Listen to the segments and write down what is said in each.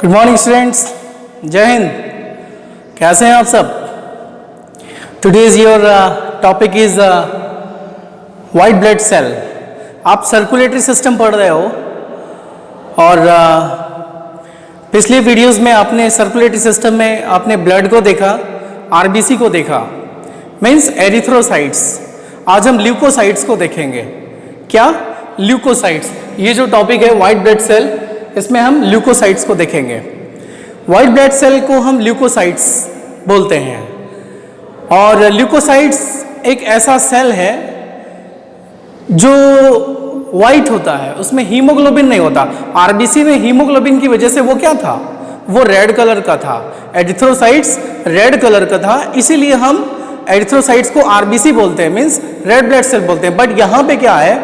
Good morning students, जय हिंद। कैसे हैं आप सब? Today's your topic is white blood cell. आप सर्कुलेटरी सिस्टम पढ़ रहे हो और पिछले वीडियोस में आपने सर्कुलेटरी सिस्टम में आपने ब्लड को देखा, आरबीसी को देखा, मीन्स एरिथ्रोसाइट्स। आज हम ल्यूकोसाइट्स को देखेंगे। क्या? ल्यूकोसाइट्स। ये जो टॉपिक है वाइट ब्लड सेल, इसमें हम ल्यूकोसाइट्स को देखेंगे। वाइट ब्लड सेल को हम ल्यूकोसाइट्स बोलते हैं और ल्यूकोसाइट्स एक ऐसा सेल है जो वाइट होता है, उसमें हीमोग्लोबिन नहीं होता। आरबीसी में हीमोग्लोबिन की वजह से वो क्या था? वो रेड कलर का था। एरिथ्रोसाइट्स रेड कलर का था, इसीलिए हम एरिथ्रोसाइट्स को आरबीसी बोलते हैं, मीन्स रेड ब्लड सेल बोलते हैं। बट यहाँ पे क्या है,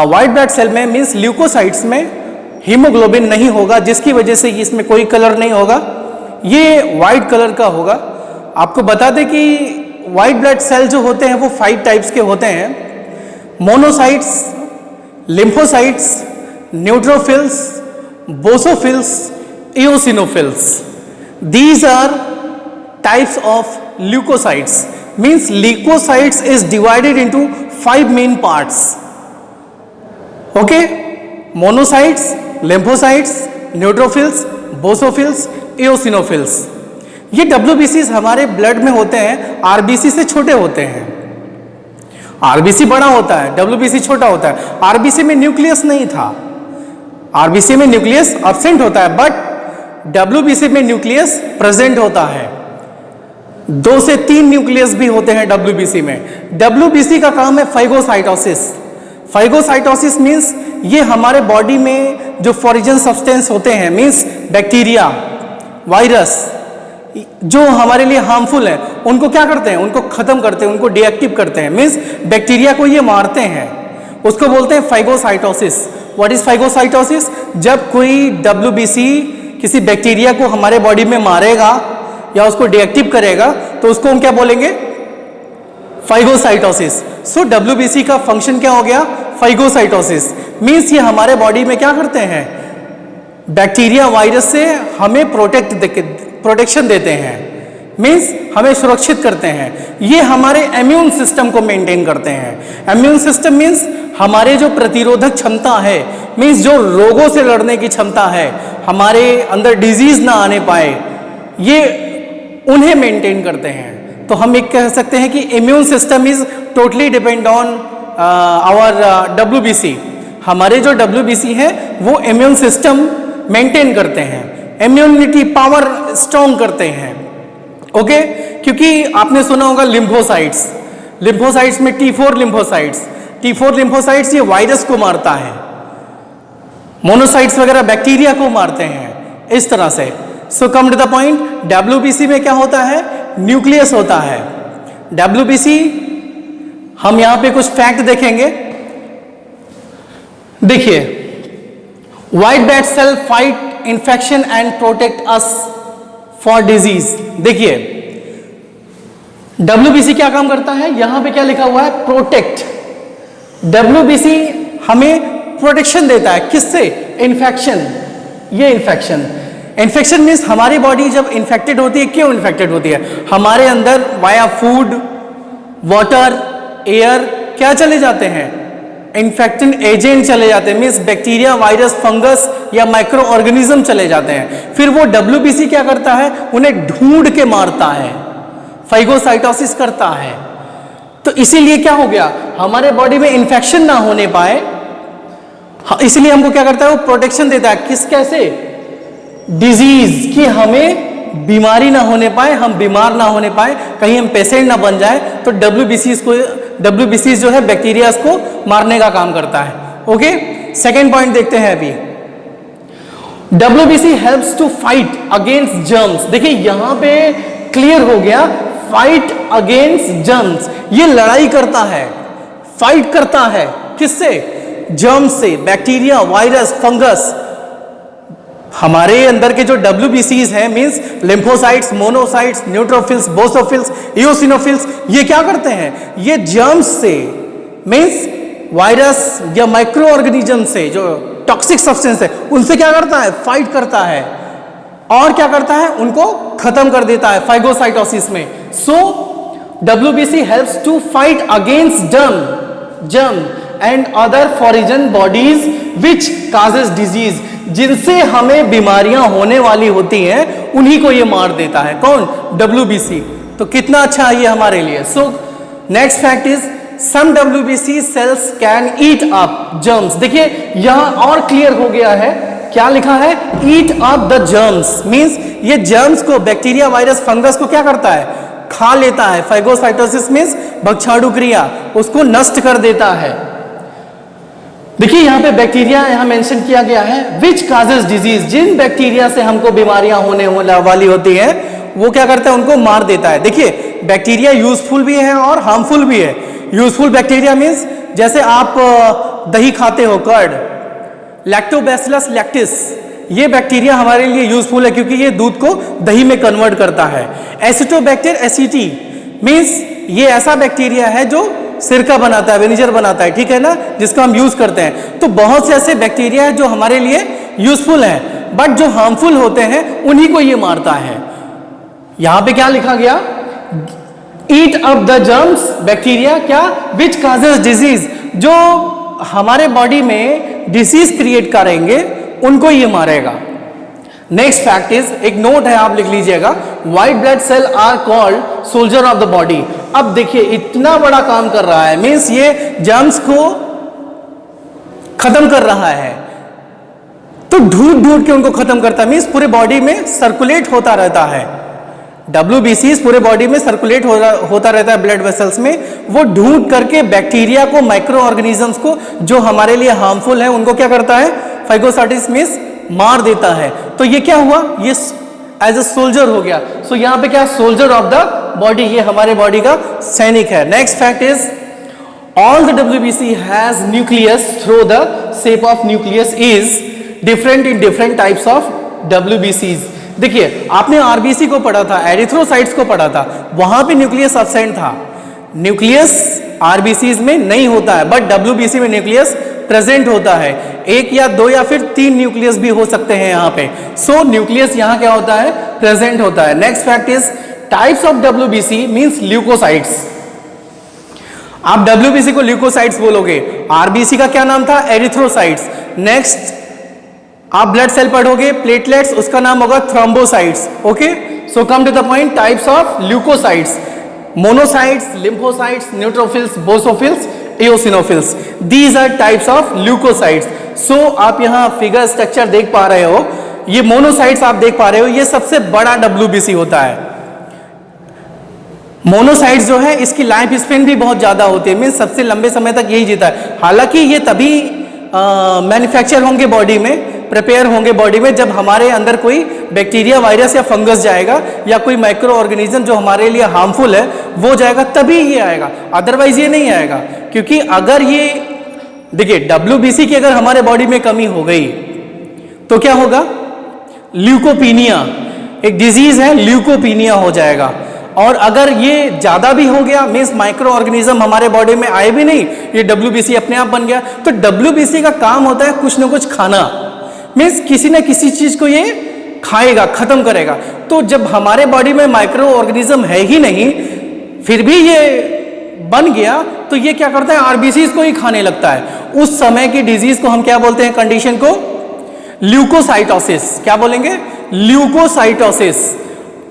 वाइट ब्लड सेल में मीन्स ल्यूकोसाइट्स में हीमोग्लोबिन नहीं होगा, जिसकी वजह से इसमें कोई कलर नहीं होगा, ये वाइट कलर का होगा। आपको बता दें कि वाइट ब्लड सेल जो होते हैं वो 5 टाइप्स के होते हैं: monocytes, lymphocytes, neutrophils, basophils, eosinophils. These are types of leucocytes. Means leucocytes is divided into 5 main parts. Okay, monocytes, lymphocytes, neutrophils, basophils, eosinophils. ये डब्ल्यूबीसीज हमारे ब्लड में होते हैं, आरबीसी से छोटे होते हैं। आरबीसी बड़ा होता है, डब्ल्यूबीसी छोटा होता है। आरबीसी में न्यूक्लियस नहीं था, आरबीसी में न्यूक्लियस एब्सेंट होता है, बट डब्ल्यूबीसी में न्यूक्लियस प्रेजेंट होता है। 2 से 3 न्यूक्लियस भी होते हैं डब्ल्यूबीसी में। डब्ल्यूबीसी का काम है फाइगोसाइटोसिस। फाइगोसाइटोसिस मीन्स ये हमारे बॉडी में जो फॉरिजन सब्सटेंस होते हैं, मीन्स बैक्टीरिया, वायरस, जो हमारे लिए हार्मफुल है, उनको क्या करते हैं? उनको खत्म करते हैं, उनको डीएक्टिव करते हैं। मीन्स बैक्टीरिया को ये मारते हैं, उसको बोलते हैं फाइगोसाइटोसिस। What is phagocytosis? जब कोई डब्ल्यूबीसी किसी बैक्टीरिया को हमारे बॉडी में मारेगा या उसको डीएक्टिव करेगा तो उसको हम क्या बोलेंगे? फाइगोसाइटोसिस। सो डब्ल्यूबीसी का फंक्शन क्या हो गया? फाइगोसाइटोसिस। मीन्स ये हमारे बॉडी में क्या करते हैं? बैक्टीरिया, वायरस से हमें प्रोटेक्शन देते हैं, मीन्स हमें सुरक्षित करते हैं। ये हमारे इम्यून सिस्टम को मेंटेन करते हैं। इम्यून सिस्टम मीन्स हमारे जो प्रतिरोधक क्षमता है, मीन्स जो रोगों से लड़ने की क्षमता है, हमारे अंदर डिजीज ना आने पाए, ये उन्हें मेंटेन करते हैं। तो हम एक कह सकते हैं कि immune system is totally depend on our WBC. हमारे जो डब्ल्यूबीसी है वो इम्यून सिस्टम मेंटेन करते हैं, इम्यूनिटी पावर स्ट्रॉन्ग करते हैं। ओके, क्योंकि आपने सुना होगा लिम्फोसाइट्स। लिम्फोसाइट्स में T4 लिम्फोसाइट्स ये वायरस को मारता है। मोनोसाइट्स वगैरह बैक्टीरिया को मारते हैं, इस तरह से। So come to the point, WBC में क्या होता है? न्यूक्लियस होता है। डब्ल्यूबीसी, हम यहां पे कुछ फैक्ट देखेंगे। देखिए, white blood cell fight infection and protect us for disease. देखिए, डब्ल्यूबीसी क्या काम करता है? यहां पे क्या लिखा हुआ है? प्रोटेक्ट। डब्ल्यूबीसी हमें प्रोटेक्शन देता है, किससे? इन्फेक्शन। ये इन्फेक्शन मीन्स हमारी बॉडी जब इन्फेक्टेड होती है, क्यों इन्फेक्टेड होती है? हमारे अंदर वाया फूड, वाटर, एयर क्या चले जाते हैं? इन्फेक्टेंट एजेंट चले जाते हैं, मीन्स बैक्टीरिया, वायरस, फंगस या माइक्रो ऑर्गेनिज्म चले जाते हैं। फिर वो डब्ल्यूबीसी क्या करता है? उन्हें ढूंढ के मारता है, फाइगोसाइटोसिस करता है। तो इसीलिए क्या हो गया? हमारे बॉडी में इन्फेक्शन ना होने पाए, इसलिए हमको क्या करता है? वो प्रोटेक्शन देता है। किस कैसे? डिजीज की, हमें बीमारी ना होने पाए, हम बीमार ना होने पाए, कहीं हम पेशेंट ना बन जाए। तो डब्ल्यूबीसी जो है बैक्टीरिया को मारने का काम करता है। ओके, सेकेंड पॉइंट देखते हैं अभी। WBC helps to fight against germs. देखिए यहां पे क्लियर हो गया, फाइट अगेंस्ट जर्म्स। ये लड़ाई करता है, फाइट करता है, किससे? जर्म्स से, बैक्टीरिया, वायरस, फंगस। हमारे अंदर के जो डब्ल्यूबीसीज हैं, means lymphocytes, monocytes, neutrophils, basophils, eosinophils, ये क्या करते हैं? ये जर्म्स से, मींस वायरस या माइक्रो ऑर्गेनिज्म से, जो टॉक्सिक सब्सटेंस है, उनसे क्या करता है? फाइट करता है। और क्या करता है, उनको खत्म कर देता है फाइगोसाइटोसिस में। So WBC helps to fight against germ and other foreign bodies which causes disease, जिनसे हमें बीमारियां होने वाली होती हैं उन्हीं को ये मार देता है। कौन? WBC। तो कितना अच्छा है ये हमारे लिए। So next fact is some WBC cells can eat up germs. देखिए यहां और क्लियर हो गया है, क्या लिखा है? ईट अप द जर्म्स, मींस ये जर्म्स को, बैक्टीरिया, वायरस, फंगस को क्या करता है? खा लेता है। फाइगोसाइटोसिस मींस भक्षाणु क्रिया, उसको नष्ट कर देता है। देखिए यहां पे बैक्टीरिया यहां मेंशन किया गया है, विच काजेस डिजीज, जिन बैक्टीरिया से हमको बीमारियां होने वाली होती हैं वो क्या करता है? उनको मार देता है। देखिए बैक्टीरिया यूजफुल भी है और हार्मफुल भी है। यूजफुल बैक्टीरिया मींस जैसे आप दही खाते हो, कर्ड, लैक्टोबैसिलस लैक्टिस, ये बैक्टीरिया हमारे लिए यूजफुल है क्योंकि ये दूध को दही में कन्वर्ट करता है। एसिटोबैक्टर एसिटी मींस ये ऐसा बैक्टीरिया है जो सिरका बनाता है, विनेगर बनाता है, ठीक है ना, जिसको हम यूज करते हैं। तो बहुत से ऐसे बैक्टीरिया है जो हमारे लिए यूजफुल हैं, बट जो हार्मफुल होते हैं उन्हीं को ये मारता है। यहां पे क्या लिखा गया? ईट अप द जर्म्स, बैक्टीरिया क्या? विच काजेस डिजीज, जो हमारे बॉडी में डिसीज क्रिएट करेंगे उनको ये मारेगा। नेक्स्ट फैक्ट इज, एक नोट है आप लिख लीजिएगा, white blood cell are called soldier of the body. अब देखिए इतना बड़ा काम कर रहा है, मींस ये जर्म्स को खत्म कर रहा है, तो ढूंढ ढूंढ के उनको खत्म करता है, मींस पूरे बॉडी में सर्कुलेट होता रहता है। WBCs पूरे बॉडी में सर्कुलेट होता रहता है ब्लड वेसल्स में, वो ढूंढ करके बैक्टीरिया को, माइक्रो ऑर्गेनिजम्स को जो हमारे लिए हार्मफुल है उनको क्या करता है? फाइगोसाइटोसिस मींस मार देता है। तो ये क्या हुआ? ये एज ए सोल्जर हो गया। सो यहां पे क्या? सोल्जर ऑफ द बॉडी, ये हमारे बॉडी का सैनिक है। Next fact is all the WBC has nucleus through the shape of nucleus is different in different types of WBCs। देखिए आपने RBC को पढ़ा था, एरिथ्रोसाइट्स को पढ़ा था, वहां पे न्यूक्लियस एब्सेंट था। न्यूक्लियस RBCs में नहीं होता है, बट WBC में न्यूक्लियस प्रेजेंट होता है। एक या दो या फिर 3 न्यूक्लियस भी हो सकते हैं यहाँ पे। सो न्यूक्लियस यहाँ क्या होता है? प्रेजेंट होता है। Next fact is types of WBC means leucocytes. आप WBC को ल्यूकोसाइट्स बोलोगे, RBC का क्या नाम था? एरिथ्रोसाइट्स। नेक्स्ट आप ब्लड सेल पढ़ोगे, प्लेटलेट्स, उसका नाम होगा thrombocytes. Okay, so come to the point, types of leucocytes, monocytes, lymphocytes, neutrophils, basophils, eosinophils, these are types of leucocytes. So आप यहां फिगर स्ट्रक्चर देख पा रहे हो, ये मोनोसाइट्स आप देख पा रहे हो, ये सबसे बड़ा WBC होता है। मोनोसाइट्स जो है इसकी लाइफ स्पेन भी बहुत ज्यादा होती है, मींस सबसे लंबे समय तक यही जीता है। हालांकि ये तभी मैन्युफैक्चर होंगे बॉडी में, प्रिपेयर होंगे बॉडी में, जब हमारे अंदर कोई बैक्टीरिया, वायरस या फंगस जाएगा या कोई माइक्रो ऑर्गेनिज्म जो हमारे लिए हार्मफुल है वो जाएगा, तभी ये आएगा, अदरवाइज ये नहीं आएगा। क्योंकि अगर ये देखिए WBC की अगर हमारे बॉडी में कमी हो गई तो क्या होगा? ल्यूकोपीनिया, एक डिजीज है, ल्यूकोपीनिया हो जाएगा। और अगर ये ज्यादा भी हो गया, मींस माइक्रो ऑर्गेनिज्म हमारे बॉडी में आए भी नहीं, ये WBC अपने आप बन गया। तो WBC का काम होता है कुछ ना कुछ खाना, मींस किसी न किसी चीज को ये खाएगा, खत्म करेगा। तो जब हमारे बॉडी में माइक्रो ऑर्गेनिज्म है ही नहीं, फिर भी ये बन गया, तो ये क्या करता है? RBCs को ही खाने लगता है। उस समय की डिजीज को हम क्या बोलते हैं? कंडीशन को ल्यूकोसाइटोसिस। क्या बोलेंगे? ल्यूकोसाइटोसिस।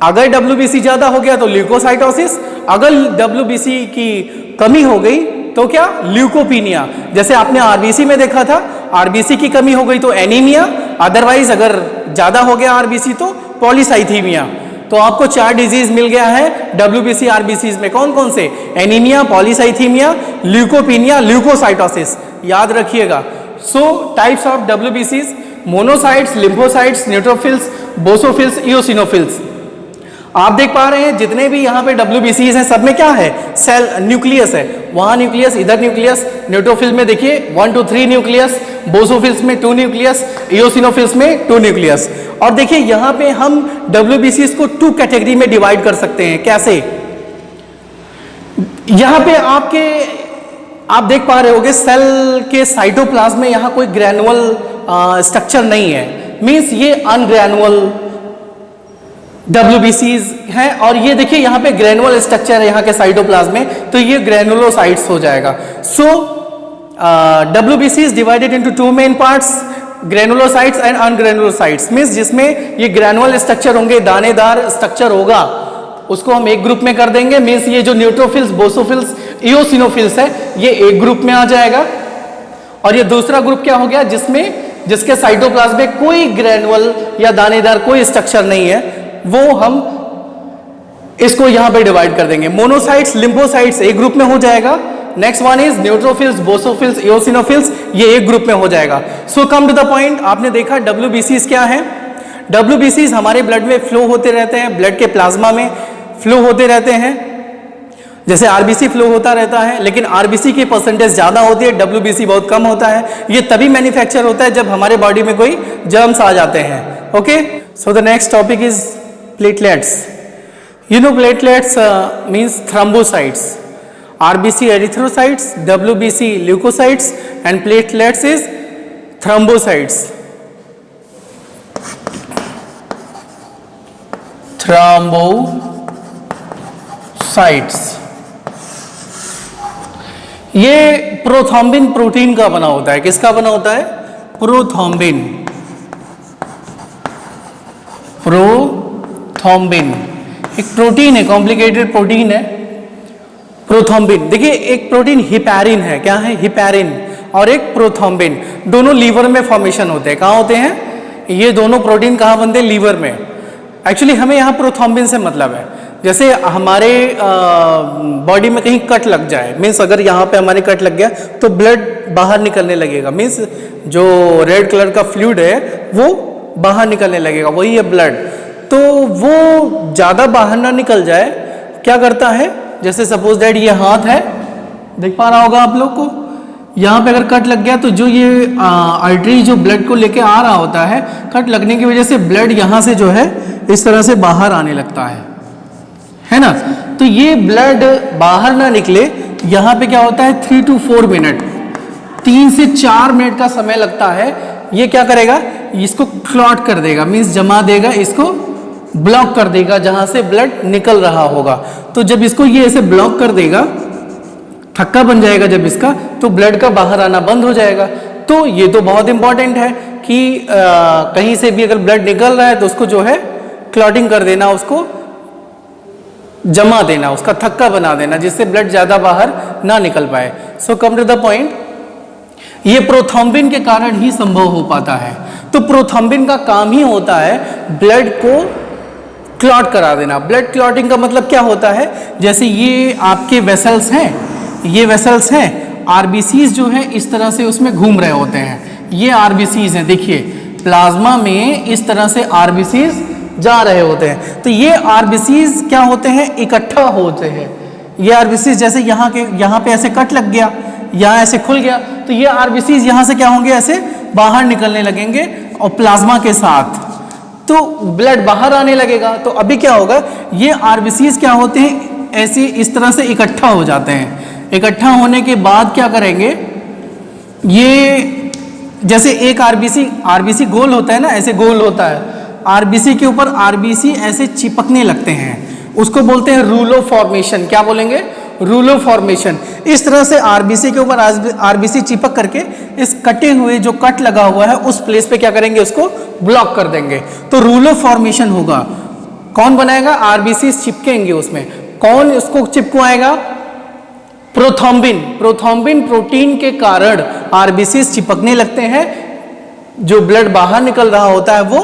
अगर WBC ज्यादा हो गया तो ल्यूकोसाइटोसिस, अगर WBC की कमी हो गई तो क्या? ल्यूकोपीनिया। जैसे आपने RBC में देखा था, RBC की कमी हो गई तो एनीमिया, अदरवाइज अगर ज्यादा हो गया RBC तो पॉलीसाइथीमिया। तो आपको 4 डिजीज मिल गया है WBC RBCs में। कौन कौन से? एनीमिया, पॉलीसाइथीमिया, ल्यूकोपीनिया, ल्यूकोसाइटोसिस, याद रखिएगा। So types of WBCs, monocytes, lymphocytes, neutrophils, basophils, eosinophils. आप देख पा रहे हैं जितने भी यहाँ पे WBCs हैं सब में क्या है? सेल, न्यूक्लियस है, वहां न्यूक्लियस, इधर न्यूक्लियस। न्यूट्रोफिल में देखिए 1 to 3 न्यूक्लियस, बोसोफिल्स में 2 न्यूक्लियस, इओसिनोफिल्स में 2 न्यूक्लियस। और देखिए यहाँ पे हम WBCs को 2 कैटेगरी में डिवाइड कर सकते हैं। कैसे? यहाँ पे आप देख पा रहे होगे सेल के साइटोप्लाज्म में यहाँ कोई ग्रैनुअल स्ट्रक्चर नहीं है, मींस ये अनग्रैनुअल WBCs हैं, और ये देखिए यहाँ पे ग्रेनुअल स्ट्रक्चर है यहाँ के साइटोप्लाज्म में, तो ये ग्रेनुलोसाइट्स हो जाएगा। So WBC is divided into two main parts, granulocytes and agranulocytes, means जिसमें ये ग्रेनुअल स्ट्रक्चर होंगे, दानेदार स्ट्रक्चर होगा, उसको हम एक ग्रुप में कर देंगे। मींस ये जो न्यूट्रोफिल्स, बोसोफिल्स, इओसिनोफिल्स है, ये एक ग्रुप में आ जाएगा। और ये दूसरा ग्रुप क्या हो गया, जिसके साइटोप्लाज्म में कोई ग्रेनुअल या दानेदार कोई स्ट्रक्चर नहीं है, वो हम इसको यहां पे डिवाइड कर देंगे। मोनोसाइट्स, लिम्फोसाइट्स एक ग्रुप में हो जाएगा। Next one is neutrophils, basophils, eosinophils, ये एक ग्रुप में हो जाएगा। So come to the point, आपने देखा WBCs क्या है। WBCs हमारे ब्लड में फ्लो होते रहते हैं, ब्लड के प्लाज्मा में फ्लो होते रहते हैं, जैसे RBC फ्लो होता रहता है, लेकिन RBC की परसेंटेज ज्यादा होती है, WBC बहुत कम होता है। ये तभी मैन्युफैक्चर होता है जब हमारे बॉडी में कोई जर्म्स आ जाते हैं। Okay, so the next topic is platelets. You know platelets means thrombocytes, RBC erythrocytes, WBC leukocytes, and platelets is thrombocytes. Thrombocytes ये प्रोथ्रोम्बिन प्रोटीन का बना होता है। किसका बना होता है? प्रोथ्रोम्बिन। प्रोथ्रोम्बिन एक प्रोटीन है, कॉम्प्लिकेटेड प्रोटीन है प्रोथ्रोम्बिन। देखिए एक प्रोटीन हिपैरिन है, क्या है? हिपैरिन, और एक प्रोथ्रोम्बिन, दोनों लीवर में फॉर्मेशन होते हैं। कहाँ होते हैं ये दोनों प्रोटीन? कहाँ बनते हैं? लीवर में। एक्चुअली हमें यहाँ प्रोथ्रोम्बिन से मतलब है, जैसे हमारे बॉडी में कहीं कट लग जाए, मीन्स अगर यहाँ पे हमारे कट लग गया तो ब्लड बाहर निकलने लगेगा, मीन्स जो रेड कलर का फ्लूइड है वो बाहर निकलने लगेगा, वही है ब्लड। तो वो ज़्यादा बाहर ना निकल जाए, क्या करता है, जैसे सपोज दैट ये हाथ है, देख पा रहा होगा आप लोग को, यहाँ पे अगर कट लग गया तो जो ये आर्टरी जो ब्लड को लेके आ रहा होता है, कट लगने की वजह से ब्लड यहाँ से जो है इस तरह से बाहर आने लगता है ना। तो ये ब्लड बाहर ना निकले, यहाँ पे क्या होता है 3 to 4 मिनट, 3 से 4 मिनट का समय लगता है। ये क्या करेगा, इसको क्लॉट कर देगा, मीन्स जमा देगा, इसको ब्लॉक कर देगा जहां से ब्लड निकल रहा होगा। तो जब इसको ये ऐसे ब्लॉक कर देगा, थक्का बन जाएगा जब इसका, तो ब्लड का बाहर आना बंद हो जाएगा। तो ये तो बहुत इंपॉर्टेंट है कि कहीं से भी अगर ब्लड निकल रहा है तो उसको जो है क्लॉटिंग कर देना, उसको जमा देना, उसका थक्का बना देना, जिससे ब्लड ज्यादा बाहर ना निकल पाए। सो कम टू द पॉइंट, ये प्रोथ्रोम्बिन के कारण ही संभव हो पाता है। तो प्रोथ्रोम्बिन का काम ही होता है ब्लड को क्लॉट करा देना। ब्लड क्लॉटिंग का मतलब क्या होता है, जैसे ये आपके वेसल्स हैं, ये वेसल्स हैं, RBCs जो है इस तरह से उसमें घूम रहे होते हैं, ये RBCs हैं, देखिए प्लाज्मा में इस तरह से RBCs जा रहे होते हैं। तो ये RBCs क्या होते हैं, इकट्ठा होते हैं। ये RBCs जैसे यहाँ पे ऐसे कट लग गया, यहाँ ऐसे खुल गया, तो ये RBCs यहाँ से क्या होंगे, ऐसे बाहर निकलने लगेंगे और प्लाज्मा के साथ तो ब्लड बाहर आने लगेगा। तो अभी क्या होगा, ये RBCs क्या होते हैं, ऐसे इस तरह से इकट्ठा हो जाते हैं। इकट्ठा होने के बाद क्या करेंगे, ये जैसे एक RBC गोल होता है ना, ऐसे गोल होता है, RBC के ऊपर RBC ऐसे चिपकने लगते हैं, उसको बोलते हैं रूलो फॉर्मेशन। क्या बोलेंगे, रूलो फॉर्मेशन। इस तरह से RBC के ऊपर RBC चिपक करके इस कटे हुए जो कट लगा हुआ है उस प्लेस पे क्या करेंगे, उसको ब्लॉक कर देंगे, तो रूलो फॉर्मेशन होगा। कौन बनाएगा, RBC चिपकेंगे उसमें। कौन उसको चिपकवाएगा, प्रोथ्रोम्बिन। प्रोथ्रोम्बिन प्रोटीन के कारण RBC चिपकने लगते हैं, जो ब्लड बाहर निकल रहा होता है वो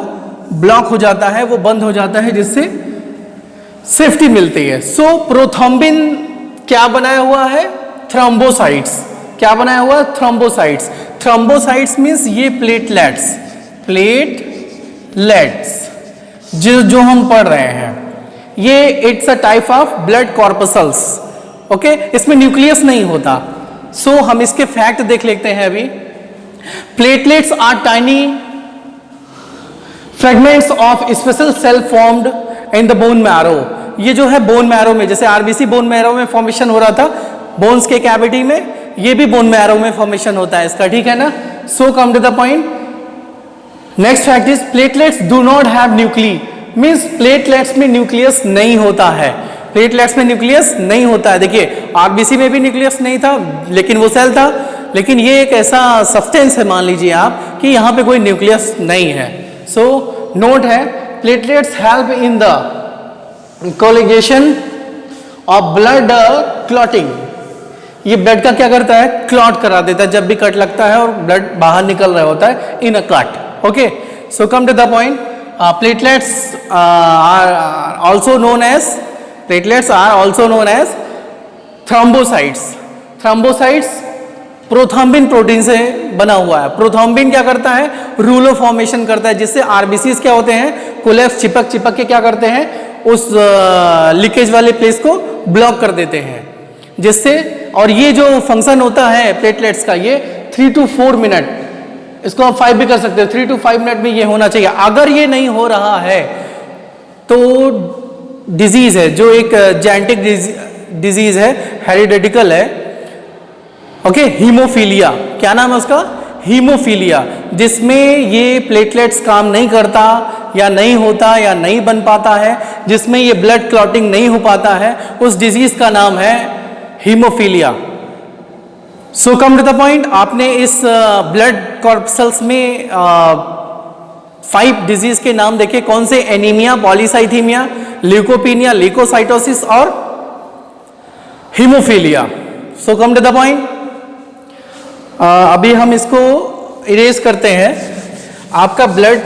ब्लॉक हो जाता है, वो बंद हो जाता है, जिससे सेफ्टी मिलती है। सो प्रोथ्रोम्बिन क्या बनाया हुआ है, थ्रोम्बोसाइट्स। क्या बनाया हुआ, थ्रोम्बोसाइट्स। थ्रोम्बोसाइट्स मीन्स ये प्लेटलेट्स जो हम पढ़ रहे हैं, ये it's a type of blood corpuscles. Okay, इसमें न्यूक्लियस नहीं होता। सो हम इसके फैक्ट देख लेते हैं अभी। Platelets are tiny fragments of special cell formed in the bone marrow. ये जो है बोन मैरो में, जैसे RBC बोन मैरो में फॉर्मेशन हो रहा था बोन्स के कैविटी में, ये भी बोन मैरो में फॉर्मेशन होता है इसका, ठीक है ना। So come to the point, next fact is platelets do not have nuclei, means platelets में न्यूक्लियस नहीं होता है, प्लेटलेट्स में न्यूक्लियस नहीं होता है। देखिए आरबीसी में भी न्यूक्लियस नहीं था लेकिन वो सेल था, लेकिन ये एक ऐसा सब्सटेंस है मान लीजिए आप कि यहाँ पे कोई न्यूक्लियस नहीं है। सो नोट है platelets help in the coagulation of blood clotting. ये ब्लड का क्या करता है, क्लॉट करा देता है जब भी कट लगता है और ब्लड बाहर निकल रहा होता है in a clot. Okay, so come to the point, platelets are also known as thrombocytes। thrombocytes prothrombin protein से बना हुआ है। प्रोथ्रोम्बिन क्या करता है, रूलो फॉर्मेशन करता है, जिससे आरबीसीज क्या होते हैं, कोलैप्स चिपक के क्या करते हैं, उस लीकेज वाले प्लेस को ब्लॉक कर देते हैं, जिससे, और ये जो फंक्शन होता है प्लेटलेट्स का, ये 3 to 4 मिनट, इसको आप 5 भी कर सकते हो, 3 to 5 मिनट में ये होना चाहिए। अगर ये नहीं हो रहा है तो डिजीज है, जो एक जेनेटिक डिजीज है, हेरिडिटिकल है। ओके, हीमोफीलिया, क्या नाम है उसका, हीमोफीलिया, जिसमें ये प्लेटलेट्स काम नहीं करता या नहीं होता या नहीं बन पाता है, जिसमें ये ब्लड क्लॉटिंग नहीं हो पाता है, उस डिजीज का नाम है haemophilia. So come to the point, आपने इस ब्लड कॉर्पसल्स में 5 डिजीज के नाम देखे, कौन से, एनीमिया, पॉलीसाइथीमिया, ल्यूकोपीनिया, ल्यूकोसाइटोसिस और haemophilia. So come to the point, अभी हम इसको इरेज करते हैं। आपका ब्लड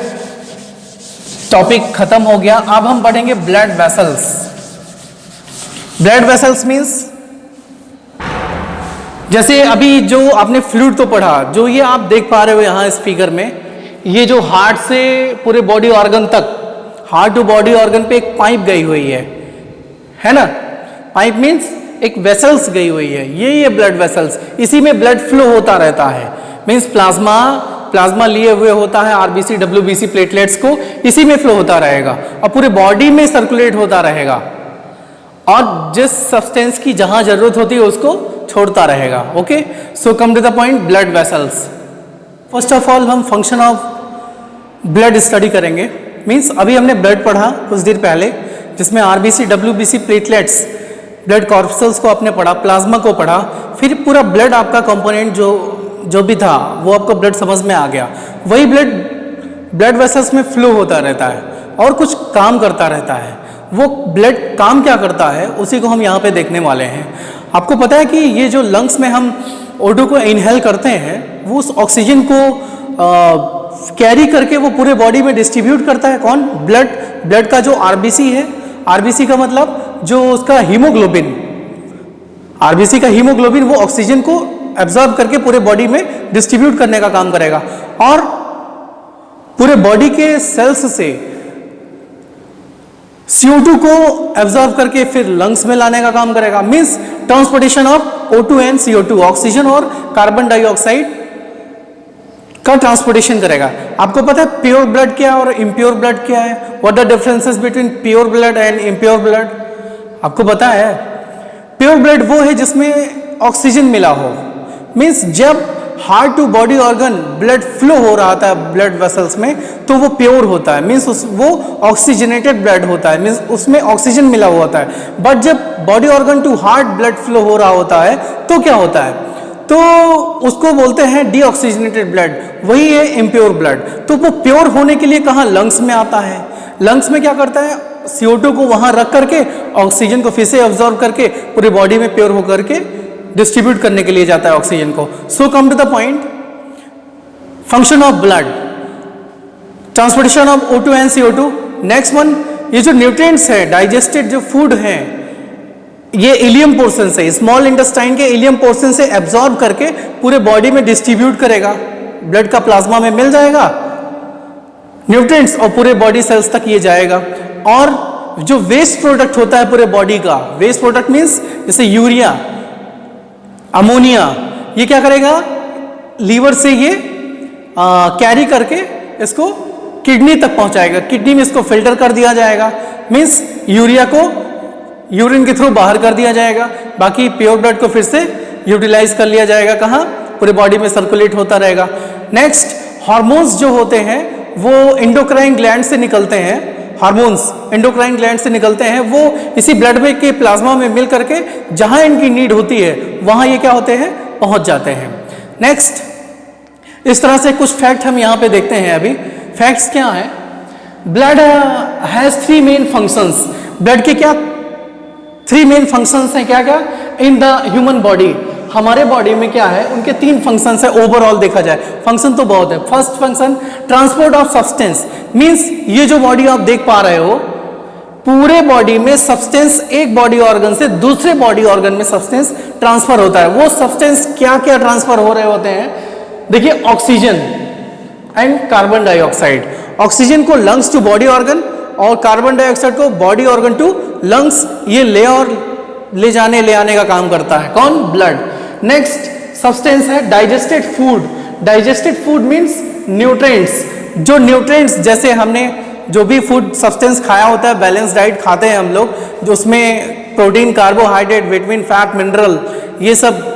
टॉपिक खत्म हो गया, अब हम पढ़ेंगे blood vessels. Blood vessels means, जैसे अभी जो आपने फ्लूइड तो पढ़ा, जो ये आप देख पा रहे हो यहाँ इस फिगर में, ये जो हार्ट से पूरे बॉडी ऑर्गन तक, हार्ट टू बॉडी ऑर्गन पे एक पाइप गई हुई है ना, पाइप मीन्स एक वेसल्स गई हुई है, ये ब्लड वेसल्स, इसी में ब्लड फ्लो होता रहता है। मीन्स प्लाज्मा लिए हुए होता है, आरबीसी, डब्ल्यूबीसी, प्लेटलेट्स को इसी में फ्लो होता रहेगा और पूरे बॉडी में सर्कुलेट होता रहेगा, और जिस सब्सटेंस की जहां जरूरत होती है उसको छोड़ता रहेगा। Okay, so come to the point, blood vessels. First of all हम फंक्शन ऑफ ब्लड स्टडी करेंगे। मीन्स अभी हमने ब्लड पढ़ा कुछ देर पहले, जिसमें RBC, WBC, platelets, blood corpuscles को आपने पढ़ा, प्लाज्मा को पढ़ा, फिर पूरा ब्लड आपका कंपोनेंट जो भी था वो आपको ब्लड समझ में आ गया। वही ब्लड वेसल्स में फ्लो होता रहता है और कुछ काम करता रहता है। वो ब्लड काम क्या करता है उसी को हम यहाँ पे देखने वाले हैं। आपको पता है कि ये जो लंग्स में हम O2 को इनहेल करते हैं, वो उस ऑक्सीजन को कैरी करके वो पूरे बॉडी में डिस्ट्रीब्यूट करता है। कौन, ब्लड का जो आरबीसी है, आरबीसी का मतलब जो उसका हीमोग्लोबिन, आरबीसी का हीमोग्लोबिन वो ऑक्सीजन को एब्जॉर्ब करके पूरे बॉडी में डिस्ट्रीब्यूट करने का काम करेगा और पूरे बॉडी के सेल्स से CO2 को एब्जॉर्ब करके फिर लंग्स में लाने का काम करेगा। Means transportation of O2 and CO2, oxygen और कार्बन डाइऑक्साइड का ट्रांसपोर्टेशन करेगा। आपको पता है प्योर ब्लड क्या है और इम्प्योर ब्लड क्या है, what the differences between pure blood and impure blood, आपको पता है? प्योर ब्लड वो है जिसमें ऑक्सीजन मिला हो। मींस जब heart to body organ blood flow हो रहा था ब्लड वेसल्स में, तो वो प्योर होता है, मीन्स वो ऑक्सीजनेटेड ब्लड होता है, मीन्स उसमें ऑक्सीजन मिला हुआ होता है। बट जब body organ to heart blood flow हो रहा होता है तो क्या होता है, तो उसको बोलते हैं डीऑक्सीजनेटेड ब्लड, वही है इम्प्योर ब्लड। तो वो प्योर होने के लिए कहाँ, लंग्स में आता है। लंग्स में क्या करता है, CO2 को वहां रख करके ऑक्सीजन को फिर से ऑब्जॉर्व करके पूरे बॉडी में प्योर होकर के डिस्ट्रीब्यूट करने के लिए जाता है ऑक्सीजन को। So come to the point, function of blood, transportation of O2 and CO2। Next one, ये जो न्यूट्रिएंट्स है, डाइजेस्टेड जो फूड है, ये इलियम पोर्शन से, स्मॉल इंटेस्टाइन के इलियम पोर्शन से एब्जॉर्ब करके पूरे बॉडी में डिस्ट्रीब्यूट करेगा, ब्लड का प्लाज्मा में मिल जाएगा न्यूट्रिएंट्स और पूरे बॉडी सेल्स तक ये जाएगा। और जो वेस्ट प्रोडक्ट होता है पूरे बॉडी का, वेस्ट प्रोडक्ट मीन्स जैसे यूरिया, अमोनिया, ये क्या करेगा, लीवर से ये कैरी करके इसको किडनी तक पहुंचाएगा, किडनी में इसको फिल्टर कर दिया जाएगा। मीन्स यूरिया को यूरिन के थ्रू बाहर कर दिया जाएगा, बाकी प्योर ब्लड को फिर से यूटिलाइज कर लिया जाएगा, कहाँ, पूरे बॉडी में सर्कुलेट होता रहेगा। नेक्स्ट, हार्मोन्स जो होते हैं वो एंडोक्राइन ग्लैंड से निकलते हैं। हार्मोन्स एंडोक्राइन ग्लैंड से निकलते हैं, वो इसी ब्लड में के प्लाज्मा में मिल करके जहां इनकी नीड होती है वहां ये क्या होते हैं, पहुंच जाते हैं। नेक्स्ट, इस तरह से कुछ फैक्ट हम यहाँ पे देखते हैं। अभी फैक्ट्स क्या है, blood has 3 main functions. Blood के क्या 3 मेन फंक्शंस हैं, क्या क्या इन द ह्यूमन बॉडी, हमारे बॉडी में क्या है, उनके 3 फंक्शंस है ओवरऑल देखा जाए। फंक्शन तो बहुत है। First function transport of substance, means ये जो बॉडी आप देख पा रहे हो, पूरे बॉडी में सब्सटेंस एक बॉडी ऑर्गन से दूसरे बॉडी ऑर्गन में सब्सटेंस ट्रांसफर होता है। वो सब्सटेंस क्या क्या ट्रांसफर हो रहे होते हैं, देखिए oxygen and carbon dioxide. Oxygen को लंग्स टू बॉडी ऑर्गन और कार्बन डाइऑक्साइड को बॉडी ऑर्गन टू लंग्स, ये ले आने का काम करता है कौन, ब्लड। नेक्स्ट सब्सटेंस है digested food. Digested food means nutrients, जो न्यूट्रिएंट्स जैसे हमने जो भी फूड सब्सटेंस खाया होता है, बैलेंस डाइट खाते हैं हम लोग, जो उसमें protein, carbohydrate, vitamin, fat, mineral, ये सब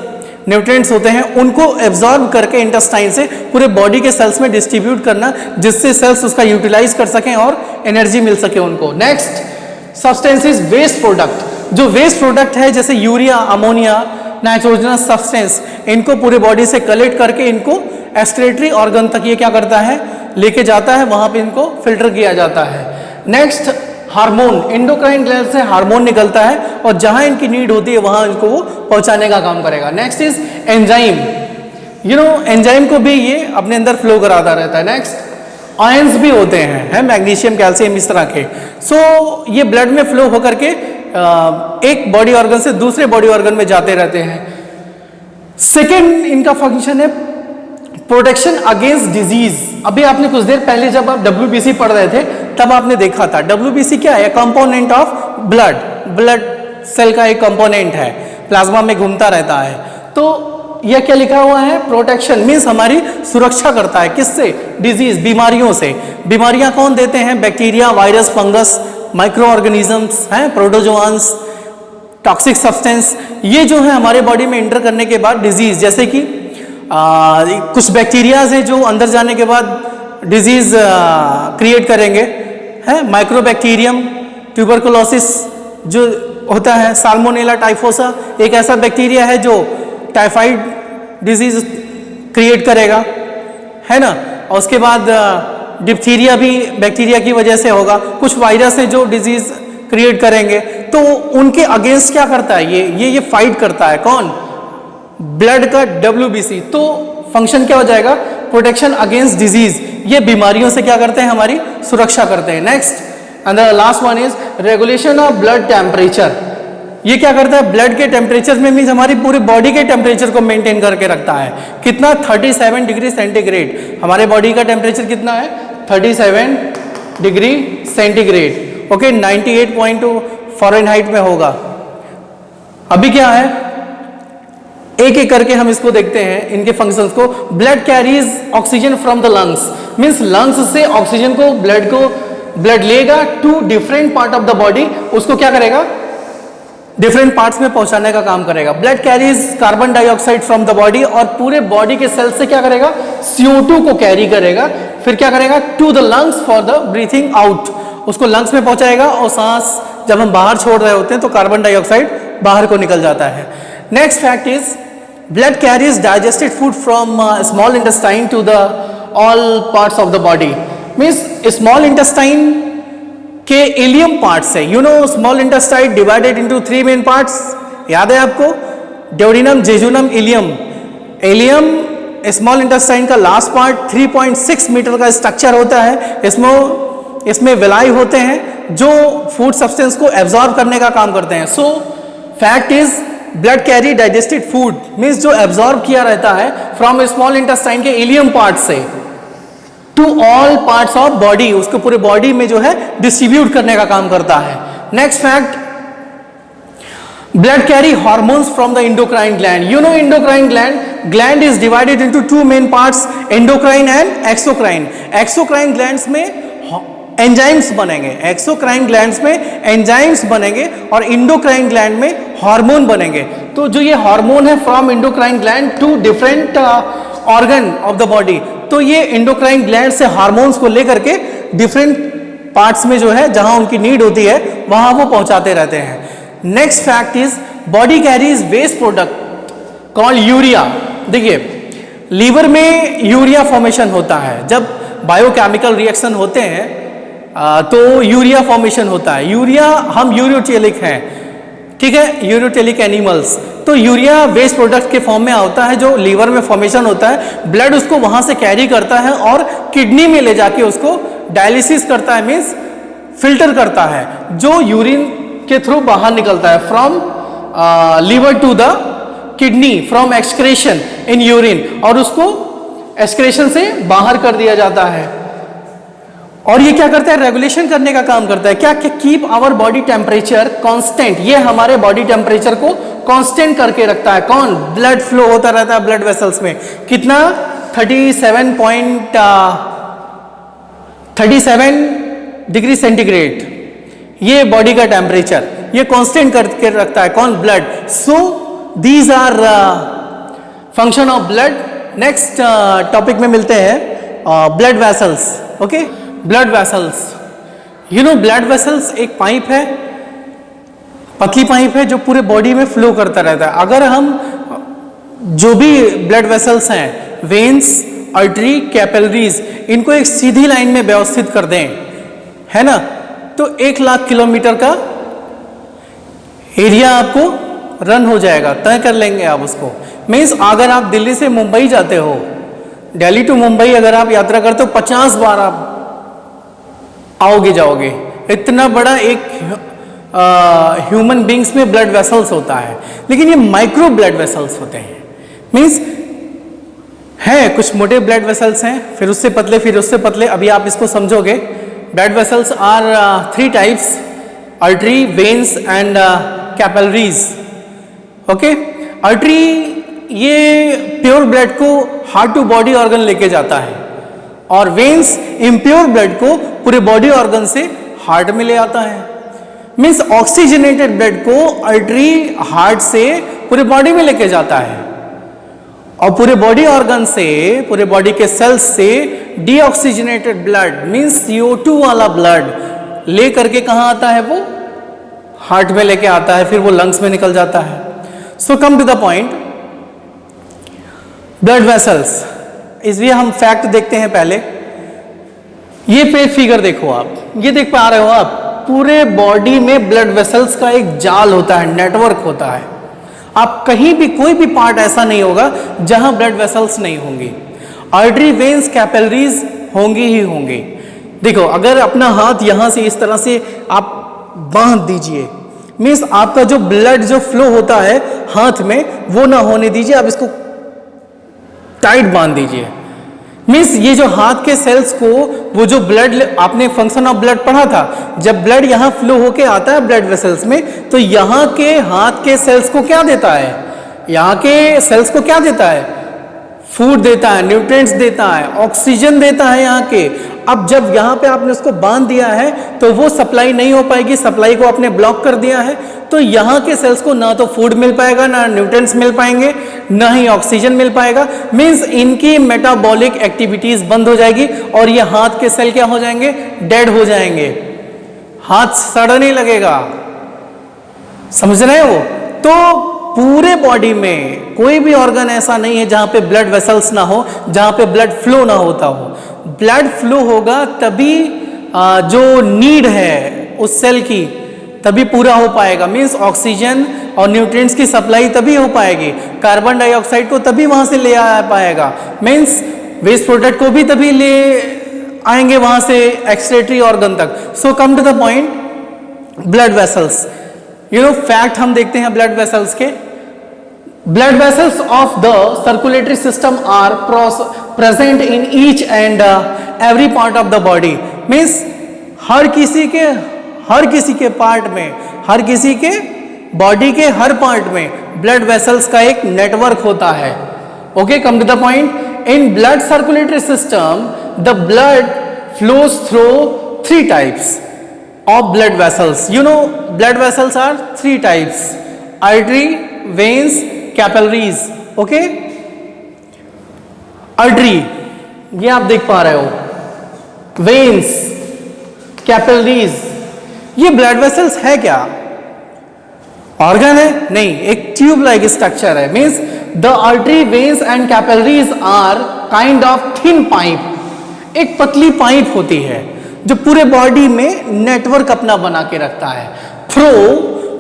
न्यूट्रिएंट्स होते हैं, उनको एब्जॉर्ब करके इंटेस्टाइन से पूरे बॉडी के सेल्स में डिस्ट्रीब्यूट करना, जिससे सेल्स उसका यूटिलाइज कर सकें और एनर्जी मिल सके उनको। Next substance is waste product. जो वेस्ट प्रोडक्ट है जैसे यूरिया, अमोनिया, नाइट्रोजनस सब्सटेंस, इनको पूरे बॉडी से कलेक्ट करके इनको एक्सक्रीटरी ऑर्गन तक ये क्या करता है, लेके जाता है, वहां पे इनको फिल्टर किया जाता है। नेक्स्ट हार्मोन, एंडोक्राइन ग्लैंड से हार्मोन निकलता है और जहां इनकी नीड होती है वहां इनको वो पहुंचाने का काम करेगा। Next is enzyme, you know enzyme को भी ये अपने अंदर फ्लो कराता रहता है। नेक्स्ट आयंस भी होते हैं, है मैग्नीशियम, कैल्शियम, इस तरह के। सो ये ब्लड में फ्लो होकर के एक बॉडी ऑर्गन से दूसरे बॉडी ऑर्गन में जाते रहते हैं। सेकेंड इनका फंक्शन है प्रोटेक्शन अगेंस्ट डिजीज। अभी आपने कुछ देर पहले जब आप WBC पढ़ रहे थे तब आपने देखा था WBC क्या है, component of blood, blood cell का एक कंपोनेंट है, प्लाज्मा में घूमता रहता है। तो यह क्या लिखा हुआ है, प्रोटेक्शन मीन्स हमारी सुरक्षा करता है, किससे, डिजीज, बीमारियों से। बीमारियां कौन देते हैं, bacteria, virus, fungus, micro organisms हैं, प्रोटोजोआंस, टॉक्सिक सब्सटेंस, ये जो है हमारे बॉडी में एंटर करने के बाद डिजीज, जैसे कि कुछ बैक्टीरियाज हैं जो अंदर जाने के बाद डिजीज क्रिएट करेंगे, हैं, माइक्रोबैक्टीरियम, ट्यूबरकुलोसिस जो होता है, साल्मोनेला टाइफोसा एक ऐसा बैक्टीरिया है जो टाइफाइड डिजीज क्रिएट करेगा, है ना। और उसके बाद डिप्थीरिया भी बैक्टीरिया की वजह से होगा। कुछ वायरस है जो डिजीज क्रिएट करेंगे, तो उनके अगेंस्ट क्या करता है, ये फाइट करता है कौन, ब्लड का WBC। तो फंक्शन क्या हो जाएगा, प्रोटेक्शन अगेंस्ट डिजीज। ये बीमारियों से क्या करते हैं, हमारी सुरक्षा करते हैं। Next and the last one is regulation of blood temperature. ये क्या करता है, ब्लड के टेम्परेचर में मीन्स हमारी पूरी बॉडी के टेम्परेचर को मेंटेन करके रखता है। कितना, 37 डिग्री सेंटीग्रेड। हमारे बॉडी का टेम्परेचर कितना है, 37 डिग्री सेंटीग्रेड, ओके, 98.2 फ़ारेनहाइट में होगा। अभी क्या है, एक एक करके हम इसको देखते हैं, इनके फंक्शंस को। Blood carries oxygen from the lungs, means lungs से ऑक्सीजन को ब्लड लेगा to different part of the body, उसको क्या करेगा, डिफरेंट पार्ट्स में पहुंचाने का काम करेगा। Blood carries carbon dioxide from the body, और पूरे बॉडी के सेल से क्या करेगा, CO2 को कैरी करेगा, फिर क्या करेगा, to the lungs for the breathing out, उसको लंग्स में पहुंचाएगा, और सांस जब हम बाहर छोड़ रहे होते हैं तो कार्बन डाइऑक्साइड बाहर को निकल जाता है। Next fact is blood carries digested food from small intestine to the all parts of the body, means small intestine के इलियम पार्ट्स है, you know small intestine divided into 3 main parts, याद है आपको, duodenum, jejunum, ileum. Ileum small intestine का last part 3.6 metre का structure होता है, इसमें विलाई होते हैं जो फूड सब्सटेंस को एब्जॉर्ब करने का काम करते हैं। So fact is blood carry digested food, means जो एब्जॉर्ब किया रहता है फ्रॉम स्मॉल इंटेस्टाइन के इलियम पार्ट से to all parts of body, उसको पूरे बॉडी में जो है डिस्ट्रीब्यूट करने का काम करता है। Next fact, blood carry hormones from the endocrine gland. You know endocrine gland is divided into 2 main parts, endocrine and exocrine. Exocrine glands में एंजाइम्स बनेंगे, एक्सोक्राइन ग्लैंड्स में एंजाइम्स बनेंगे और इंडोक्राइन ग्लैंड में हार्मोन बनेंगे। तो जो ये हार्मोन है from endocrine gland to different organ of the body, तो ये इंडोक्राइन ग्लैंड से हार्मोन्स को लेकर के डिफरेंट पार्ट्स में जो है जहां उनकी नीड होती है वहां वो पहुंचाते रहते हैं। Next fact is body carries waste product called urea. देखिए लीवर में यूरिया फॉर्मेशन होता है, जब बायोकेमिकल रिएक्शन होते हैं तो यूरिया फॉर्मेशन होता है। यूरिया, हम यूरोटेलिक हैं, ठीक है, यूरोटेलिक एनिमल्स, तो यूरिया वेस्ट प्रोडक्ट के फॉर्म में होता है जो लीवर में फॉर्मेशन होता है। ब्लड उसको वहां से कैरी करता है और किडनी में ले जाके उसको डायलिसिस करता है, मीन्स फिल्टर करता है, जो यूरिन के थ्रू बाहर निकलता है from liver to the kidney from excretion in urine, और उसको एक्सक्रेशन से बाहर कर दिया जाता है। और ये क्या करता है, रेगुलेशन करने का काम करता है। क्या, keep our body temperature constant, ये हमारे बॉडी टेम्परेचर को कांस्टेंट करके रखता है। कौन? ब्लड फ्लो होता रहता है ब्लड वेसल्स में, कितना 37 डिग्री सेंटीग्रेड, ये बॉडी का टेम्परेचर ये कांस्टेंट करके रखता है। कौन? Blood. So these are function of blood. Next topic में मिलते हैं blood vessels. Okay, blood vessels, you know blood vessels एक पाइप है, पतली पाइप है जो पूरे बॉडी में फ्लो करता रहता है। अगर हम जो भी ब्लड वेसल्स हैं, वेन्स, आर्टरी, कैपिलरीज, इनको एक सीधी लाइन में व्यवस्थित कर दें, है ना, तो 1 लाख किलोमीटर का एरिया आपको रन हो जाएगा, तय कर लेंगे आप उसको। मीन्स अगर आप दिल्ली से मुंबई जाते हो, दिल्ली टू मुंबई अगर आप यात्रा करते हो, 50 बार आप आओगे जाओगे। इतना बड़ा एक ह्यूमन बींग्स में ब्लड वेसल्स होता है, लेकिन ये माइक्रो ब्लड वेसल्स होते हैं। मीन्स है कुछ मोटे ब्लड वेसल्स हैं, फिर उससे पतले, फिर उससे पतले। अभी आप इसको समझोगे। Blood vessels are 3 types, artery, veins and capillaries. Okay, artery ये प्योर ब्लड को हार्ट टू बॉडी ऑर्गन लेके जाता है, और वेन्स इम्प्योर ब्लड को पूरे बॉडी ऑर्गन से हार्ट में ले आता है। मीन्स ऑक्सीजनेटेड ब्लड को आर्टरी हार्ट से पूरे बॉडी में लेके जाता है, और पूरे बॉडी ऑर्गन से, पूरे बॉडी के सेल्स से डीऑक्सीजनेटेड ब्लड मीन्स CO2 वाला ब्लड ले करके कहाँ आता है? वो हार्ट में लेके आता है, फिर वो लंग्स में निकल जाता है। So come to the point, blood vessels, इसलिए हम फैक्ट देखते हैं पहले। ये पे फिगर देखो आप, ये देख पा रहे हो आप, पूरे बॉडी में ब्लड वेसल्स का एक जाल होता है, नेटवर्क होता है। आप कहीं भी, कोई भी पार्ट ऐसा नहीं होगा जहां ब्लड वेसल्स नहीं होंगी। आर्टरी, वेन्स, कैपिलरीज होंगी ही होंगी। देखो, अगर अपना हाथ यहां से इस तरह से आप बांध दीजिए, मीन्स आपका जो ब्लड जो फ्लो होता है हाथ में वो ना होने दीजिए, आप इसको टाइट बांध दीजिए। मीन्स ये जो हाथ के सेल्स को, वो जो ब्लड, आपने फंक्शन ऑफ ब्लड पढ़ा था, जब ब्लड यहाँ फ्लो होके आता है ब्लड वेसल्स में, तो यहाँ के हाथ के सेल्स को क्या देता है? यहाँ के सेल्स को क्या देता है? फूड देता है, न्यूट्रिएंट्स देता है, ऑक्सीजन देता है यहाँ के। अब जब यहाँ पे आपने उसको बांध दिया है तो वो सप्लाई नहीं हो पाएगी, सप्लाई को आपने ब्लॉक कर दिया है, तो यहाँ के सेल्स को ना तो फूड मिल पाएगा, ना न्यूट्रिएंट्स मिल पाएंगे, ना ही ऑक्सीजन मिल पाएगा। मीन्स इनकी मेटाबॉलिक एक्टिविटीज बंद हो जाएगी, और ये हाथ के सेल क्या हो जाएंगे? डेड हो जाएंगे, हाथ सड़ने लगेगा। समझ रहे हो? तो पूरे बॉडी में कोई भी ऑर्गन ऐसा नहीं है जहां पे ब्लड वेसल्स ना हो, जहां पे ब्लड फ्लो ना होता हो। ब्लड फ्लो होगा तभी जो नीड है उस सेल की तभी पूरा हो पाएगा। मीन्स ऑक्सीजन और न्यूट्रिएंट्स की सप्लाई तभी हो पाएगी, कार्बन डाइऑक्साइड को तभी वहां से ले आ पाएगा, मीन्स वेस्ट प्रोडक्ट को भी तभी ले आएंगे वहां से एक्सक्रीटरी ऑर्गन तक। So come to the point, blood vessels, you know fact हम देखते हैं ब्लड वेसल्स के। Blood vessels of the circulatory system are present in each and every part of the body. Means हर किसी के part में, हर किसी के बॉडी के हर पार्ट में ब्लड वेसल्स का एक नेटवर्क होता है। Okay, come to the point. In blood circulatory system the blood flows through 3 types of blood vessels. You know blood vessels are 3 types: artery, veins, capillaries. Okay, artery ये आप देख पा रहे हो, वेन्स कैपिलरीज, ये blood vessels है क्या? Organ है? नहीं, एक ट्यूब लाइक स्ट्रक्चर है। Means the artery, veins and capillaries are kind of thin pipe, एक पतली पाइप होती है जो पूरे बॉडी में नेटवर्क अपना बना के रखता है, through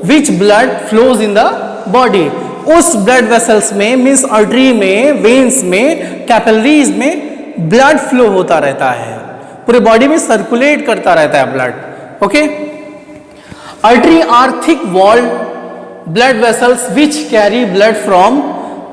which blood flows in the body. उस ब्लड वेसल्स में, मीन्स आर्टरी में, वेन्स में, कैपिलरीज में ब्लड फ्लो होता रहता है, पूरे बॉडी में सर्कुलेट करता रहता है blood. Okay, artery are thick walled blood vessels which carry blood from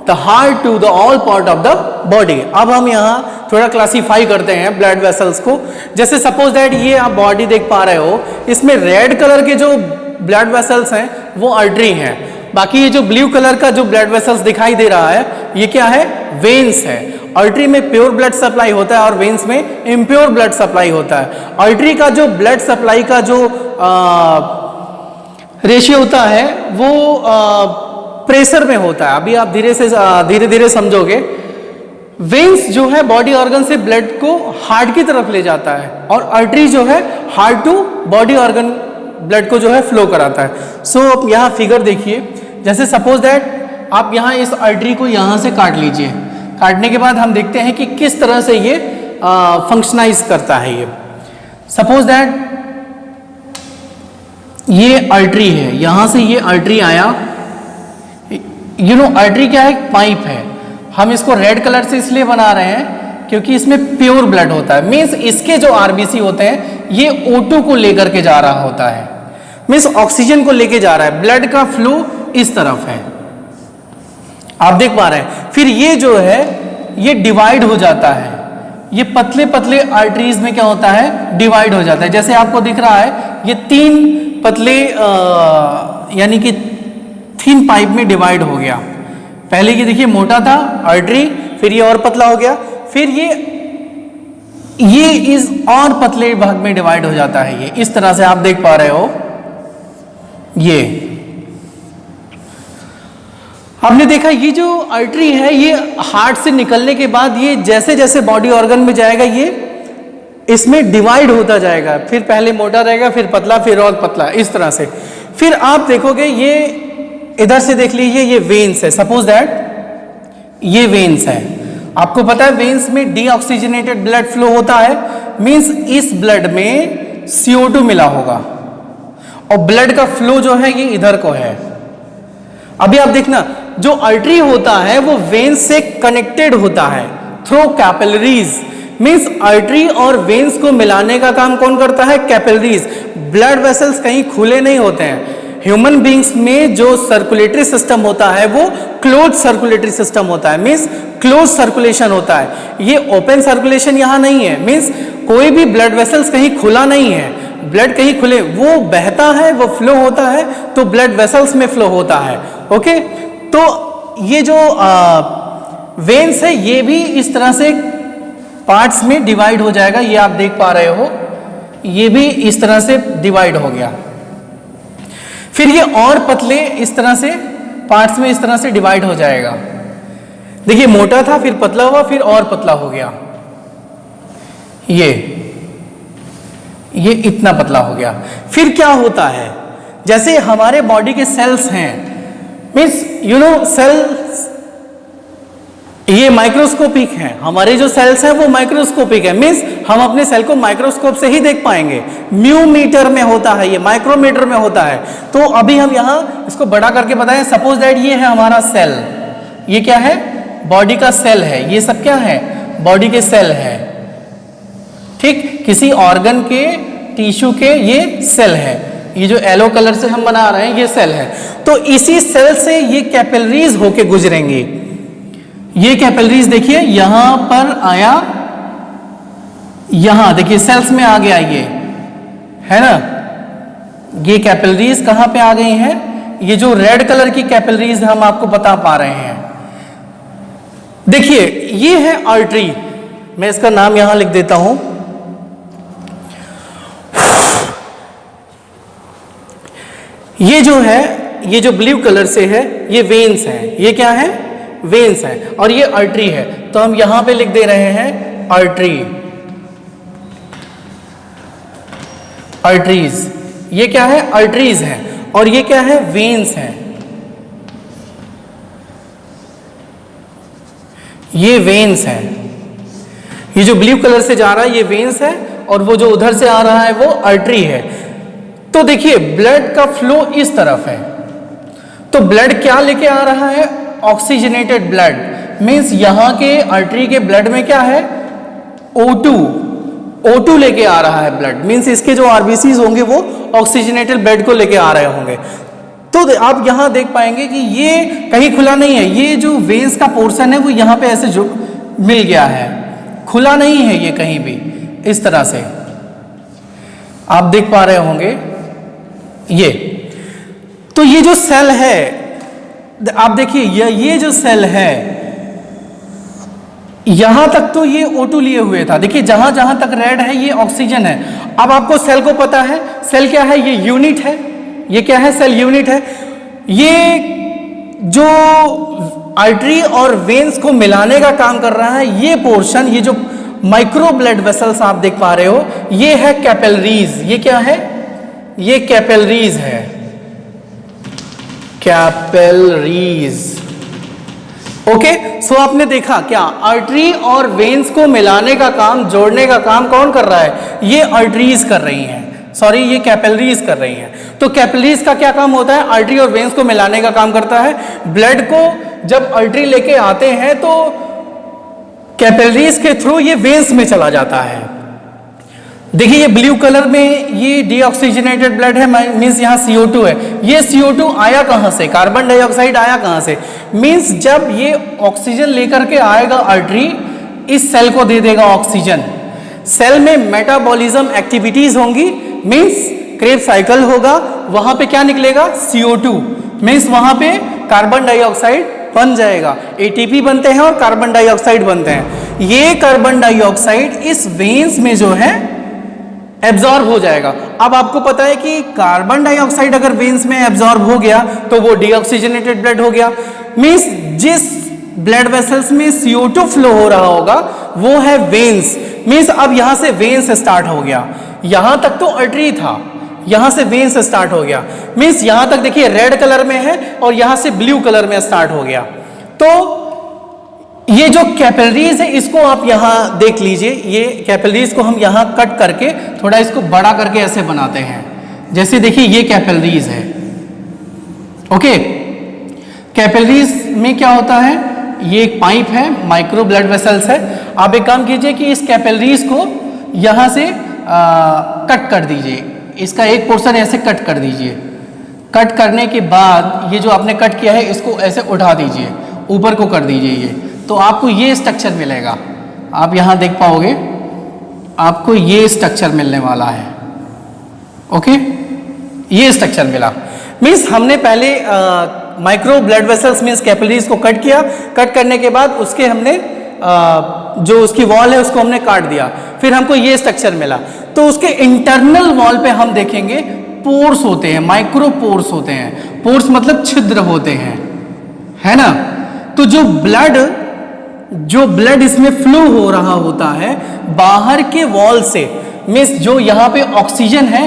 the heart to the all part of the body. अब हम यहाँ थोड़ा क्लासीफाई करते हैं ब्लड वेसल्स को। जैसे सपोज दैट ये आप बॉडी देख पा रहे हो, इसमें रेड कलर के जो ब्लड वेसल्स हैं वो आर्टरी हैं, बाकी ये जो ब्लू कलर का जो ब्लड वेसल्स दिखाई दे रहा है ये क्या है? वेन्स है। आर्टरी में प्योर ब्लड सप्लाई होता है और वेन्स में इम्प्योर ब्लड सप्लाई होता है। आर्टरी का जो ब्लड सप्लाई का जो रेशियो होता है वो प्रेशर में होता है। अभी आप धीरे धीरे समझोगे। वेन्स जो है बॉडी ऑर्गन से ब्लड को हार्ट की तरफ ले जाता है और आर्टरी जो है heart to body organ blood को जो है फ्लो कराता है। सो अब यहाँ फिगर देखिए, जैसे सपोज दैट आप यहाँ इस आर्टरी को यहाँ से काट लीजिए। काटने के बाद हम देखते हैं कि किस तरह से ये फंक्शनाइज करता है। ये सपोज दैट ये आर्टरी है, यहां से ये आर्टरी आया। आर्टरी क्या है? पाइप है। हम इसको रेड कलर से इसलिए बना रहे हैं क्योंकि इसमें प्योर ब्लड होता है। मीन्स इसके जो आरबीसी होते हैं ये O2 को लेकर के जा रहा होता है, मीन्स ऑक्सीजन को लेके जा रहा है। ब्लड का फ्लो इस तरफ है, आप देख पा रहे हैं। फिर ये जो है ये डिवाइड हो जाता है, ये पतले पतले आर्टरीज में क्या होता है? डिवाइड हो जाता है। जैसे आपको दिख रहा है ये 3 पतले यानी कि थिन पाइप में डिवाइड हो गया। पहले ये देखिए मोटा था आर्टरी, फिर ये और पतला हो गया, फिर ये इस और पतले भाग में डिवाइड हो जाता है। ये इस तरह से आप देख पा रहे हो। ये आपने देखा ये जो आर्टरी है ये हार्ट से निकलने के बाद ये जैसे जैसे बॉडी ऑर्गन में जाएगा ये इसमें डिवाइड होता जाएगा। फिर पहले मोटा रहेगा, फिर पतला, फिर और पतला, इस तरह से। फिर आप देखोगे ये इधर से देख लीजिए, ये वेन्स है। सपोज दैट ये वेन्स है। आपको पता है वेन्स में डीऑक्सीजनेटेड ब्लड फ्लो होता है, मींस इस ब्लड में CO2 मिला होगा और ब्लड का फ्लो जो है ये इधर को है। अभी आप देखना जो आर्टरी होता है वो वेन्स से कनेक्टेड होता है थ्रू कैपिलरीज। मींस आर्टरी और वेन्स को मिलाने का काम कौन करता है? कैपिलरीज। ब्लड वेसल्स कहीं खुले नहीं होते हैं। ह्यूमन बींग्स में जो सर्कुलेटरी सिस्टम होता है वो क्लोज सर्कुलेटरी सिस्टम होता है, मींस क्लोज सर्कुलेशन होता है। ये ओपन सर्कुलेशन यहाँ नहीं है, मींस कोई भी ब्लड वेसल्स कहीं खुला नहीं है। ब्लड कहीं खुले, वो बहता है, वो फ्लो होता है तो ब्लड वेसल्स में फ्लो होता है। ओके, तो ये जो वेन्स है ये भी इस तरह से पार्ट्स में डिवाइड हो जाएगा। ये आप देख पा रहे हो, ये भी इस तरह से डिवाइड हो गया। फिर ये और पतले इस तरह से पार्ट्स में इस तरह से डिवाइड हो जाएगा। देखिए मोटा था, फिर पतला हुआ, फिर और पतला हो गया। ये इतना पतला हो गया। फिर क्या होता है? जैसे हमारे बॉडी के सेल्स हैं, मीन्स सेल्स ये माइक्रोस्कोपिक है। हमारे जो सेल्स हैं वो माइक्रोस्कोपिक है, मीन्स हम अपने सेल को माइक्रोस्कोप से ही देख पाएंगे। म्यू मीटर में होता है, ये माइक्रोमीटर में होता है। तो अभी हम यहाँ इसको बड़ा करके बताएं। सपोज दैट ये है हमारा सेल, ये क्या है? बॉडी का सेल है। ये सब क्या है? बॉडी के सेल है। ठीक, किसी ऑर्गन के टिश्यू के ये सेल है। ये जो येलो कलर से हम बना रहे हैं ये सेल है। तो इसी सेल से ये कैपिलरीज होके गुजरेंगे। ये कैपिलरीज देखिए यहां पर आया, यहां देखिए सेल्स में आ गया, ये है ना। ये कैपिलरीज कहां पे आ गई हैं? ये जो रेड कलर की कैपिलरीज हम आपको बता पा रहे हैं। देखिए ये है आर्टरी, मैं इसका नाम यहां लिख देता हूं। ये जो है, ये जो ब्लू कलर से है ये वेन्स है। ये क्या है? वेन्स है। और ये आर्टरी है, तो हम यहां पे लिख दे रहे हैं आर्टरी। आर्टरीज, ये क्या है? आर्टरीज है। और ये क्या है? वेन्स है। ये वेन्स है। ये जो ब्लू कलर से जा रहा है ये वेन्स है, और वो जो उधर से आ रहा है वो आर्टरी है। तो देखिए ब्लड का फ्लो इस तरफ है, तो ब्लड क्या लेके आ रहा है? ऑक्सीजनेटेड ब्लड, मीन्स यहां के आर्टरी के ब्लड में क्या है? O2 लेके आ रहा है ब्लड, मीन्स इसके जो आरबीसीज होंगे वो ऑक्सीजनेटेड ब्लड को लेके आ रहे होंगे। तो आप यहां देख पाएंगे कि ये कहीं खुला नहीं है, ये जो वेन्स का पोर्शन है वो यहां पे ऐसे जो मिल गया है, खुला नहीं है ये कहीं भी। इस तरह से आप देख पा रहे होंगे ये। तो ये जो सेल है, आप देखिए ये जो सेल है, यहां तक तो ये O2 लिए हुए था। देखिए जहां जहां तक रेड है ये ऑक्सीजन है। अब आपको सेल को पता है, सेल क्या है? ये यूनिट है। ये क्या है? सेल यूनिट है। ये जो आर्टरी और वेन्स को मिलाने का काम कर रहा है, ये पोर्शन, ये जो माइक्रो ब्लड वेसल्स आप देख पा रहे हो, ये है कैपिलरीज। ये क्या है? ये कैपिलरीज है, कैपिलरीज। ओके, सो आपने देखा क्या? आर्टरी और वेन्स को मिलाने का काम, जोड़ने का काम कौन कर रहा है? ये आर्टरीज कर रही हैं, सॉरी ये कैपिलरीज कर रही हैं। तो कैपिलरीज का क्या काम होता है? आर्टरी और वेन्स को मिलाने का काम करता है। ब्लड को जब आर्टरी लेके आते हैं तो कैपिलरीज के थ्रू ये वेन्स में चला जाता है। देखिए ये ब्लू कलर में ये डीऑक्सीजनेटेड ब्लड है, मीन्स यहाँ CO2 है। ये CO2 आया कहाँ से? कार्बन डाइऑक्साइड आया कहाँ से? मीन्स जब ये ऑक्सीजन लेकर के आएगा आर्टरी, इस सेल को दे देगा ऑक्सीजन। सेल में मेटाबॉलिज्म एक्टिविटीज होंगी, मीन्स क्रेब्स साइकिल होगा, वहां पे क्या निकलेगा? CO2, मीन्स वहां पे कार्बन डाइऑक्साइड बन जाएगा। ATP बनते हैं और कार्बन डाइऑक्साइड बनते हैं। ये कार्बन डाइऑक्साइड इस वेन्स में जो है एब्जॉर्ब हो जाएगा। अब आपको पता है कि कार्बन डाइऑक्साइड अगर वेन्स में एब्जॉर्ब हो गया तो वो डीऑक्सीजनेटेड ब्लड हो गया। मीन्स जिस ब्लड वेसल्स में CO2 फ्लो हो रहा होगा वो है वेन्स। मीन्स अब यहां से वेन्स स्टार्ट हो गया। यहां तक तो आर्टरी था, यहां से वेन्स स्टार्ट हो गया। मीन्स यहां तक देखिए रेड कलर में है और यहां से ब्लू कलर में स्टार्ट हो गया। तो ये जो कैपिलरीज है इसको आप यहां देख लीजिए। ये कैपिलरीज को हम यहां कट करके थोड़ा इसको बड़ा करके ऐसे बनाते हैं। जैसे देखिए ये कैपिलरीज है। ओके, कैपिलरीज में क्या होता है? ये एक पाइप है, माइक्रो ब्लड वेसल्स है। आप एक काम कीजिए कि इस कैपिलरीज को यहां से कट कर दीजिए, इसका एक पोर्शन ऐसे कट कर दीजिए। कट करने के बाद ये जो आपने कट किया है इसको ऐसे उठा दीजिए, ऊपर को कर दीजिए ये, तो आपको ये स्ट्रक्चर मिलेगा। आप यहां देख पाओगे आपको ये स्ट्रक्चर मिलने वाला है। ओके, ये स्ट्रक्चर मिला। मीन्स हमने पहले micro blood vessels means capillaries को कट किया। कट करने के बाद उसके हमने जो उसकी वॉल है उसको हमने काट दिया, फिर हमको ये स्ट्रक्चर मिला। तो उसके इंटरनल वॉल पे हम देखेंगे पोर्स होते हैं, माइक्रो पोर्स होते हैं। पोर्स मतलब छिद्र होते हैं, है ना। तो जो ब्लड इसमें फ्लो हो रहा होता है बाहर के वॉल से, मीन्स जो यहाँ पे ऑक्सीजन है,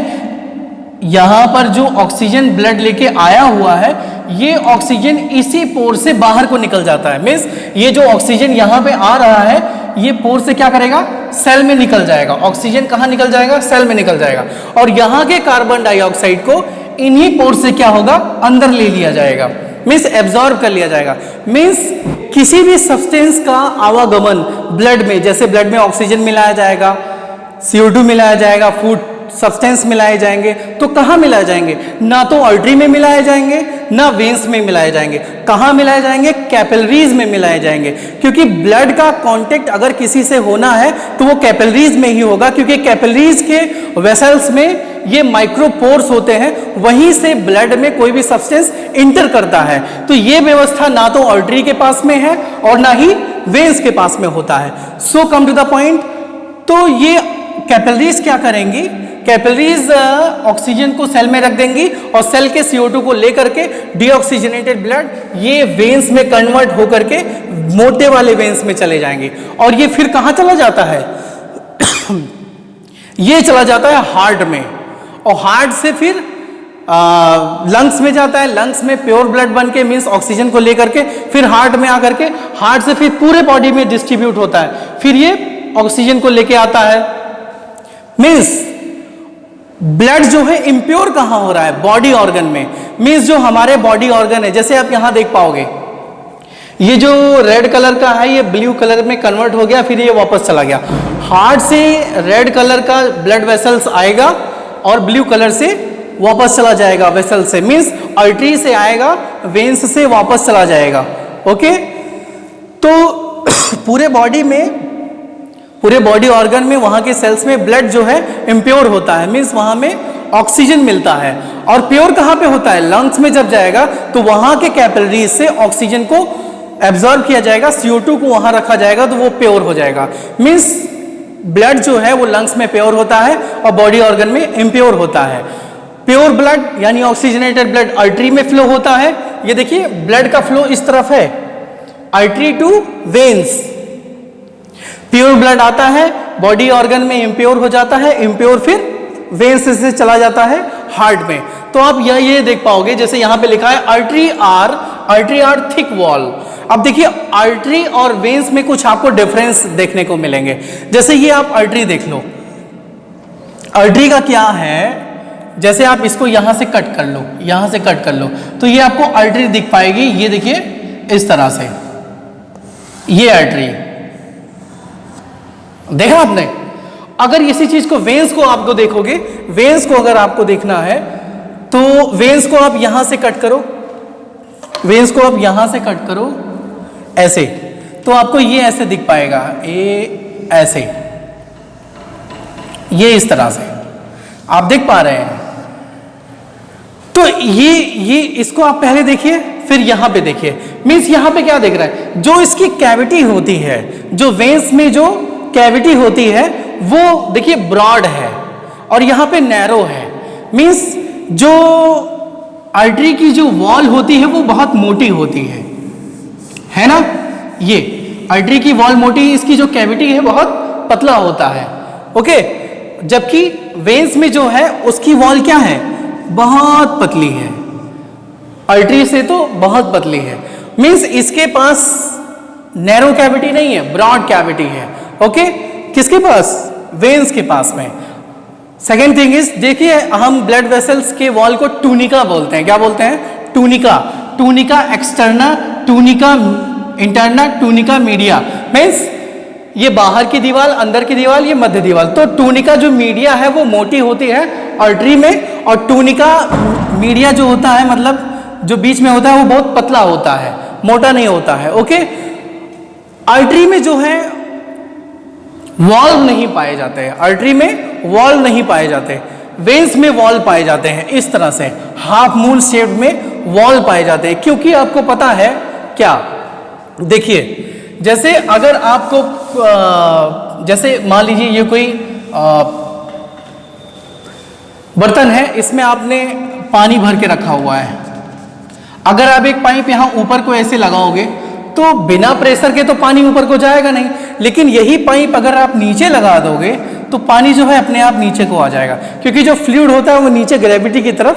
यहाँ पर जो ऑक्सीजन ब्लड लेके आया हुआ है, ये ऑक्सीजन इसी पोर से बाहर को निकल जाता है। मीन्स ये जो ऑक्सीजन यहाँ पे आ रहा है ये पोर से क्या करेगा? सेल में निकल जाएगा। ऑक्सीजन कहाँ निकल जाएगा? सेल में निकल जाएगा। और यहाँ के कार्बन डाइऑक्साइड को इन्हीं पोर से क्या होगा? अंदर ले लिया जाएगा, मीन्स एब्जॉर्ब कर लिया जाएगा। मीन्स किसी भी सब्सटेंस का आवागमन ब्लड में, जैसे ब्लड में ऑक्सीजन मिलाया जाएगा, CO2 मिलाया जाएगा, फूड सब्सटेंस मिलाए जाएंगे, तो कहाँ मिलाए जाएंगे? ना तो आर्टरी में मिलाए जाएंगे ना वेन्स में मिलाए जाएंगे। कहाँ मिलाए जाएंगे? कैपिलरीज में मिलाए जाएंगे। क्योंकि ब्लड का कांटेक्ट अगर किसी से होना है तो वो कैपिलरीज में ही होगा, क्योंकि कैपिलरीज के वेसल्स में ये माइक्रोपोर्स होते हैं, वहीं से ब्लड में कोई भी सब्सटेंस इंटर करता है। तो ये व्यवस्था ना तो आर्टरी के पास में है और ना ही वेन्स के पास में होता है। So come to the point. तो ये कैपिलरीज क्या करेंगी? कैपिलरीज ऑक्सीजन को सेल में रख देंगी और सेल के CO2 को लेकर के डीऑक्सीजनेटेड ब्लड ये वेन्स में कन्वर्ट होकर के मोटे वाले वेन्स में चले जाएंगे। और ये फिर कहाँ चला जाता है? ये चला जाता है हार्ट में। और हार्ट से फिर लंग्स में जाता है, लंग्स में प्योर ब्लड बन के मीन्स ऑक्सीजन को लेकर के फिर हार्ट में आकर के हार्ट से फिर पूरे बॉडी में डिस्ट्रीब्यूट होता है, फिर ये ऑक्सीजन को लेके आता है। मीन्स ब्लड जो है इम्प्योर कहां हो रहा है? बॉडी ऑर्गन में। मीन्स जो हमारे बॉडी ऑर्गन है, जैसे आप यहां देख पाओगे ये जो रेड कलर का है ये ब्लू कलर में कन्वर्ट हो गया, फिर ये वापस चला गया। हार्ट से रेड कलर का ब्लड वेसल्स आएगा और ब्लू कलर से वापस चला जाएगा वेसल से, मीन्स आर्टरी से आएगा, वेन्स से वापस चला जाएगा। ओके, तो पूरे बॉडी में, पूरे बॉडी ऑर्गन में वहां के सेल्स में ब्लड जो है इम्प्योर होता है, मीन्स वहां में ऑक्सीजन मिलता है। और प्योर कहां पे होता है? लंग्स में जब जाएगा तो वहां के कैपिलरीज से ऑक्सीजन को एब्जॉर्ब किया जाएगा, CO2 को वहां रखा जाएगा तो वो प्योर हो जाएगा। मीन्स ब्लड जो है वो लंग्स में प्योर होता है और बॉडी ऑर्गन में इम्प्योर होता है। प्योर ब्लड यानी ऑक्सीजनेटेड ब्लड आर्टरी में फ्लो होता है। ये देखिए ब्लड का फ्लो इस तरफ है, artery to veins. Pure blood आता है, बॉडी ऑर्गन में इम्प्योर हो जाता है, इम्प्योर फिर वेन्स से चला जाता है हार्ट में। तो आप ये देख पाओगे, जैसे यहां पे लिखा है आर्टरी आर थिक वॉल। अब देखिए आर्टरी और वेन्स में कुछ आपको डिफरेंस देखने को मिलेंगे। जैसे ये आप आर्टरी देख लो, आर्टरी का क्या है, जैसे आप इसको यहां से कट कर लो, यहां से कट कर लो तो ये आपको आर्टरी दिख पाएगी। ये देखिए इस तरह से, ये आर्टरी देखा आपने। अगर इसी चीज को वेन्स को आपको देखोगे, वेन्स को अगर आपको देखना है तो वेन्स को आप यहां से कट करो, वेन्स को आप यहां से कट करो ऐसे, तो आपको ये ऐसे दिख पाएगा, ये ऐसे, ये इस तरह से आप देख पा रहे हैं। तो ये इसको आप पहले देखिए, फिर यहां पे देखिए। मीन्स यहां पे क्या देख रहा है? जो इसकी कैविटी होती है, जो वेन्स में जो कैविटी होती है वो देखिए ब्रॉड है और यहां पे नैरो है। मीन्स जो आर्टरी की जो वॉल होती है वो बहुत मोटी होती है ना। ये आर्टरी की वॉल मोटी, इसकी जो कैविटी है बहुत पतला होता है। ओके, जबकि वेन्स में जो है उसकी वॉल क्या है? बहुत पतली है, आर्टरी से तो बहुत पतली है। मीन्स इसके पास नैरो कैविटी नहीं है, ब्रॉड कैविटी है। ओके, किसके पास? वेन्स के पास में। सेकेंड थिंग इज, देखिए हम ब्लड वेसल्स के वॉल को टूनिका बोलते हैं। क्या बोलते हैं? Tunica. Tunica externa, tunica interna, tunica media. Means ये बाहर की दीवार, अंदर की दीवार, ये मध्य दीवार। तो टूनिका जो मीडिया है वो मोटी होती है आर्टरी में, और टूनिका मीडिया जो होता है, मतलब जो बीच में होता है, वो बहुत पतला होता है, मोटा नहीं होता है। ओके, आर्टरी में जो है वॉल्व नहीं पाए जाते हैं, आर्टरी में वॉल्व नहीं पाए जाते, वेन्स में वॉल्व पाए जाते हैं। इस तरह से हाफ मून शेप में वॉल्व पाए जाते हैं। क्योंकि आपको पता है क्या, देखिए जैसे अगर आपको जैसे मान लीजिए ये कोई बर्तन है, इसमें आपने पानी भर के रखा हुआ है। अगर आप एक पाइप यहां ऊपर को ऐसे लगाओगे तो बिना प्रेशर के तो पानी ऊपर को जाएगा नहीं, लेकिन यही पाइप अगर आप नीचे लगा दोगे तो पानी जो है अपने आप नीचे को आ जाएगा, क्योंकि जो फ्लूइड होता है वो नीचे ग्रेविटी की तरफ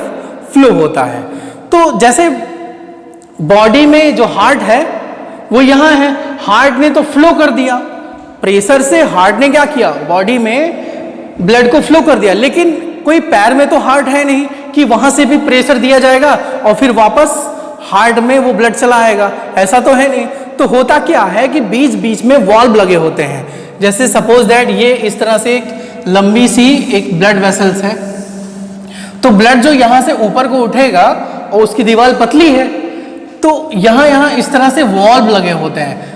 फ्लो होता है। तो जैसे बॉडी में जो हार्ट है वो यहां है, हार्ट ने तो फ्लो कर दिया प्रेशर से, हार्ट ने क्या किया? बॉडी में ब्लड को फ्लो कर दिया। लेकिन कोई पैर में तो हार्ट है नहीं कि वहां से भी प्रेशर दिया जाएगा और फिर वापस हार्ट में वो ब्लड चला आएगा, ऐसा तो है नहीं। तो होता क्या है कि बीच बीच में वॉल्व लगे होते हैं। जैसे सपोज दैट ये इस तरह से एक लंबी सी एक ब्लड वेसल्स है, तो ब्लड जो यहां से ऊपर को उठेगा और उसकी दीवार पतली है, तो यहां इस तरह से वॉल्व लगे होते हैं।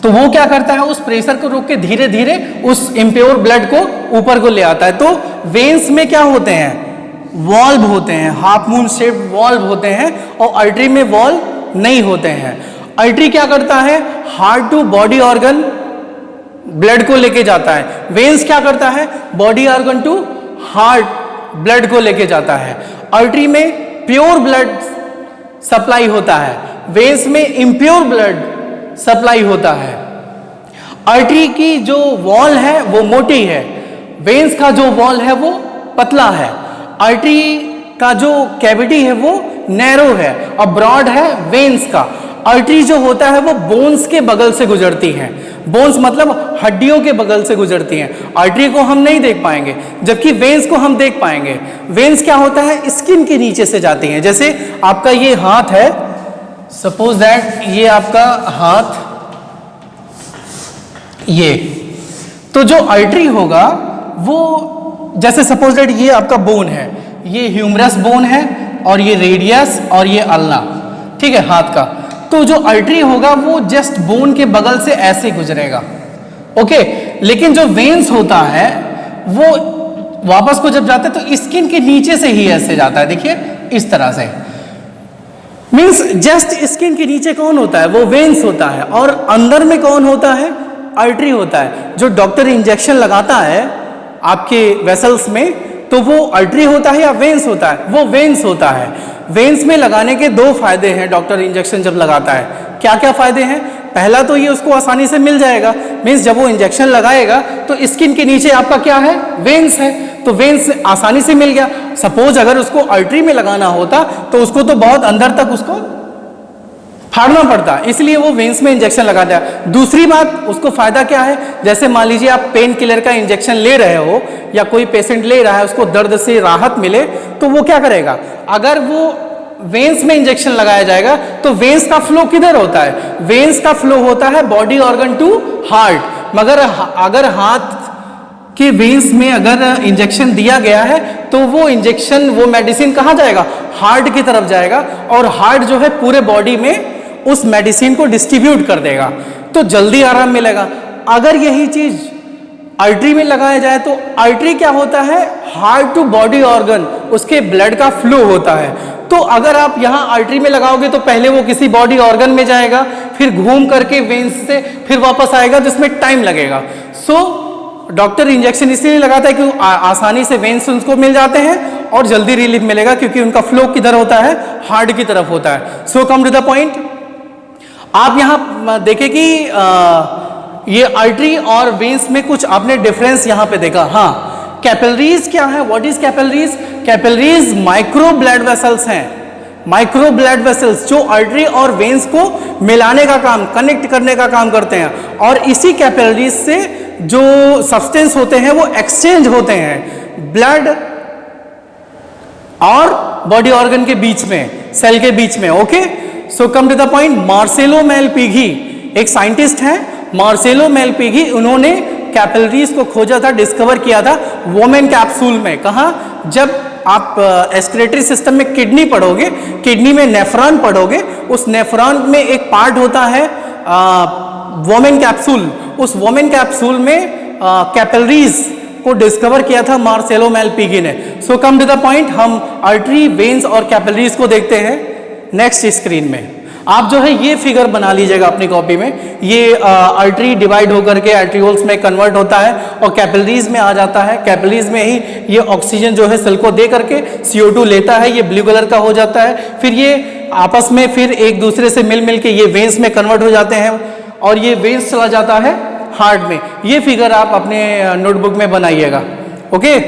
तो वो क्या करता है? उस प्रेशर को रोक के धीरे धीरे उस इम्प्योर ब्लड को ऊपर को ले आता है। तो वेन्स में क्या होते हैं? वॉल्व होते हैं, हाफ मून शेप वॉल्व होते हैं, और आर्टरी में वॉल्व नहीं होते हैं। आर्टरी क्या करता है? Heart to body organ blood को लेके जाता है। वेन्स क्या करता है? Body organ to heart blood को लेके जाता है। आर्टरी में प्योर ब्लड सप्लाई होता है, वेन्स में इम्प्योर ब्लड सप्लाई होता है। आर्टरी की जो वॉल है वो मोटी है, वेन्स का जो वॉल है वो पतला है। आर्टरी का जो कैविटी है वो नैरो है और ब्रॉड है वेन्स का। आर्टरी जो होता है वो बोन्स के बगल से गुजरती हैं, बोन्स मतलब हड्डियों के बगल से गुजरती हैं। आर्टरी को हम नहीं देख पाएंगे, जबकि वेन्स को हम देख पाएंगे। वेन्स क्या होता है, स्किन के नीचे से जाती हैं। जैसे आपका ये हाथ है, सपोज दैट ये आपका हाथ, ये तो जो आर्टरी होगा वो, जैसे सपोज दैट ये आपका बोन है, ये ह्यूमरस बोन है और ये रेडियस और ये अल्ना, ठीक है, हाथ का। तो जो आर्टरी होगा वो जस्ट बोन के बगल से ऐसे गुजरेगा, ओके। लेकिन जो वेन्स होता है वो वापस को जब जाता है तो स्किन के नीचे से ही ऐसे जाता है, देखिए इस तरह से। मीन्स जस्ट स्किन के नीचे कौन होता है, वो वेन्स होता है, और अंदर में कौन होता है, आर्टरी होता है। जो डॉक्टर इंजेक्शन लगाता है आपके वेसल्स में, तो वो आर्टरी होता है या वेन्स होता है, वो वेन्स होता है। वेन्स में लगाने के दो फायदे हैं डॉक्टर इंजेक्शन जब लगाता है। क्या क्या फायदे हैं, पहला तो ये उसको आसानी से मिल जाएगा, मीन्स जब वो इंजेक्शन लगाएगा तो स्किन के नीचे आपका क्या है, वेन्स है, तो वेन्स आसानी से मिल गया। सपोज अगर उसको आर्टरी में लगाना होता तो उसको तो बहुत अंदर तक उसको फाड़ना पड़ता, इसलिए वो वेन्स में इंजेक्शन लगाता है। दूसरी बात, उसको फायदा क्या है, जैसे मान लीजिए आप पेन किलर का इंजेक्शन ले रहे हो या कोई पेशेंट ले रहा है, उसको दर्द से राहत मिले, तो वो क्या करेगा, अगर वो वेन्स में इंजेक्शन लगाया जाएगा तो वेन्स का फ्लो किधर होता है, वेन्स का फ्लो होता है बॉडी ऑर्गन टू हार्ट। मगर अगर हाथ के वेन्स में अगर इंजेक्शन दिया गया है तो वो इंजेक्शन, वो मेडिसिन कहाँ जाएगा, हार्ट की तरफ जाएगा, और हार्ट जो है पूरे बॉडी में उस मेडिसिन को डिस्ट्रीब्यूट कर देगा, तो जल्दी आराम मिलेगा। अगर यही चीज आर्टरी में लगाया जाए तो आर्टरी क्या होता है, हार्ट टू बॉडी ऑर्गन, उसके ब्लड का फ्लो होता है। तो अगर आप यहाँ आर्टरी में लगाओगे तो पहले वो किसी बॉडी ऑर्गन में जाएगा, फिर घूम करके वेन्स से फिर वापस आएगा, जिसमें टाइम लगेगा। सो डॉक्टर इंजेक्शन इसलिए लगाता है कि आसानी से वेन्स उनको मिल जाते हैं और जल्दी रिलीफ मिलेगा, क्योंकि उनका फ्लो किधर होता है, हार्ट की तरफ होता है। So come to the point, आप यहाँ देखें कि ये आर्टरी और वेन्स में कुछ आपने डिफरेंस यहाँ पे देखा। हाँ, कैपिलरीज क्या है, what is capillaries, capillaries micro blood vessels हैं, माइक्रो ब्लड वेसल्स जो आर्टरी और वेन्स को मिलाने का काम, कनेक्ट करने का काम करते हैं, और इसी कैपिलरीज से जो सब्सटेंस होते हैं वो एक्सचेंज होते हैं ब्लड और बॉडी ऑर्गन के बीच में, सेल के बीच में, okay. So come to the point, Marcello Malpighi एक साइंटिस्ट हैं, मार्सेलो मेलपिगी, उन्होंने कैपिलरीज को खोजा था, डिस्कवर किया था वोमेन कैप्सूल में। कहाँ, जब आप एक्सक्रीटरी सिस्टम में किडनी पढ़ोगे, किडनी में नेफ्रॉन पढ़ोगे, उस नेफ्रॉन में एक पार्ट होता है वोमेन कैप्सूल, उस वोमेन कैप्सूल में कैपिलरीज को डिस्कवर किया था मार्सेलो मेलपिगी ने। सो कम टू द पॉइंट, हम आर्टरी, वेन्स और कैपिलरीज को देखते हैं नेक्स्ट स्क्रीन में। आप जो है ये फिगर बना लीजिएगा अपनी कॉपी में। ये आर्टरी डिवाइड होकर के आर्टरीओल्स में कन्वर्ट होता है और कैपिलरीज में आ जाता है। कैपिलरीज में ही ये ऑक्सीजन जो है सेल को दे करके CO2 लेता है, ये ब्लू कलर का हो जाता है, फिर ये आपस में फिर एक दूसरे से मिल के ये वेन्स में कन्वर्ट हो जाते हैं और ये वेन्स चला जाता है हार्ट में। ये फिगर आप अपने नोटबुक में बनाइएगा, ओके।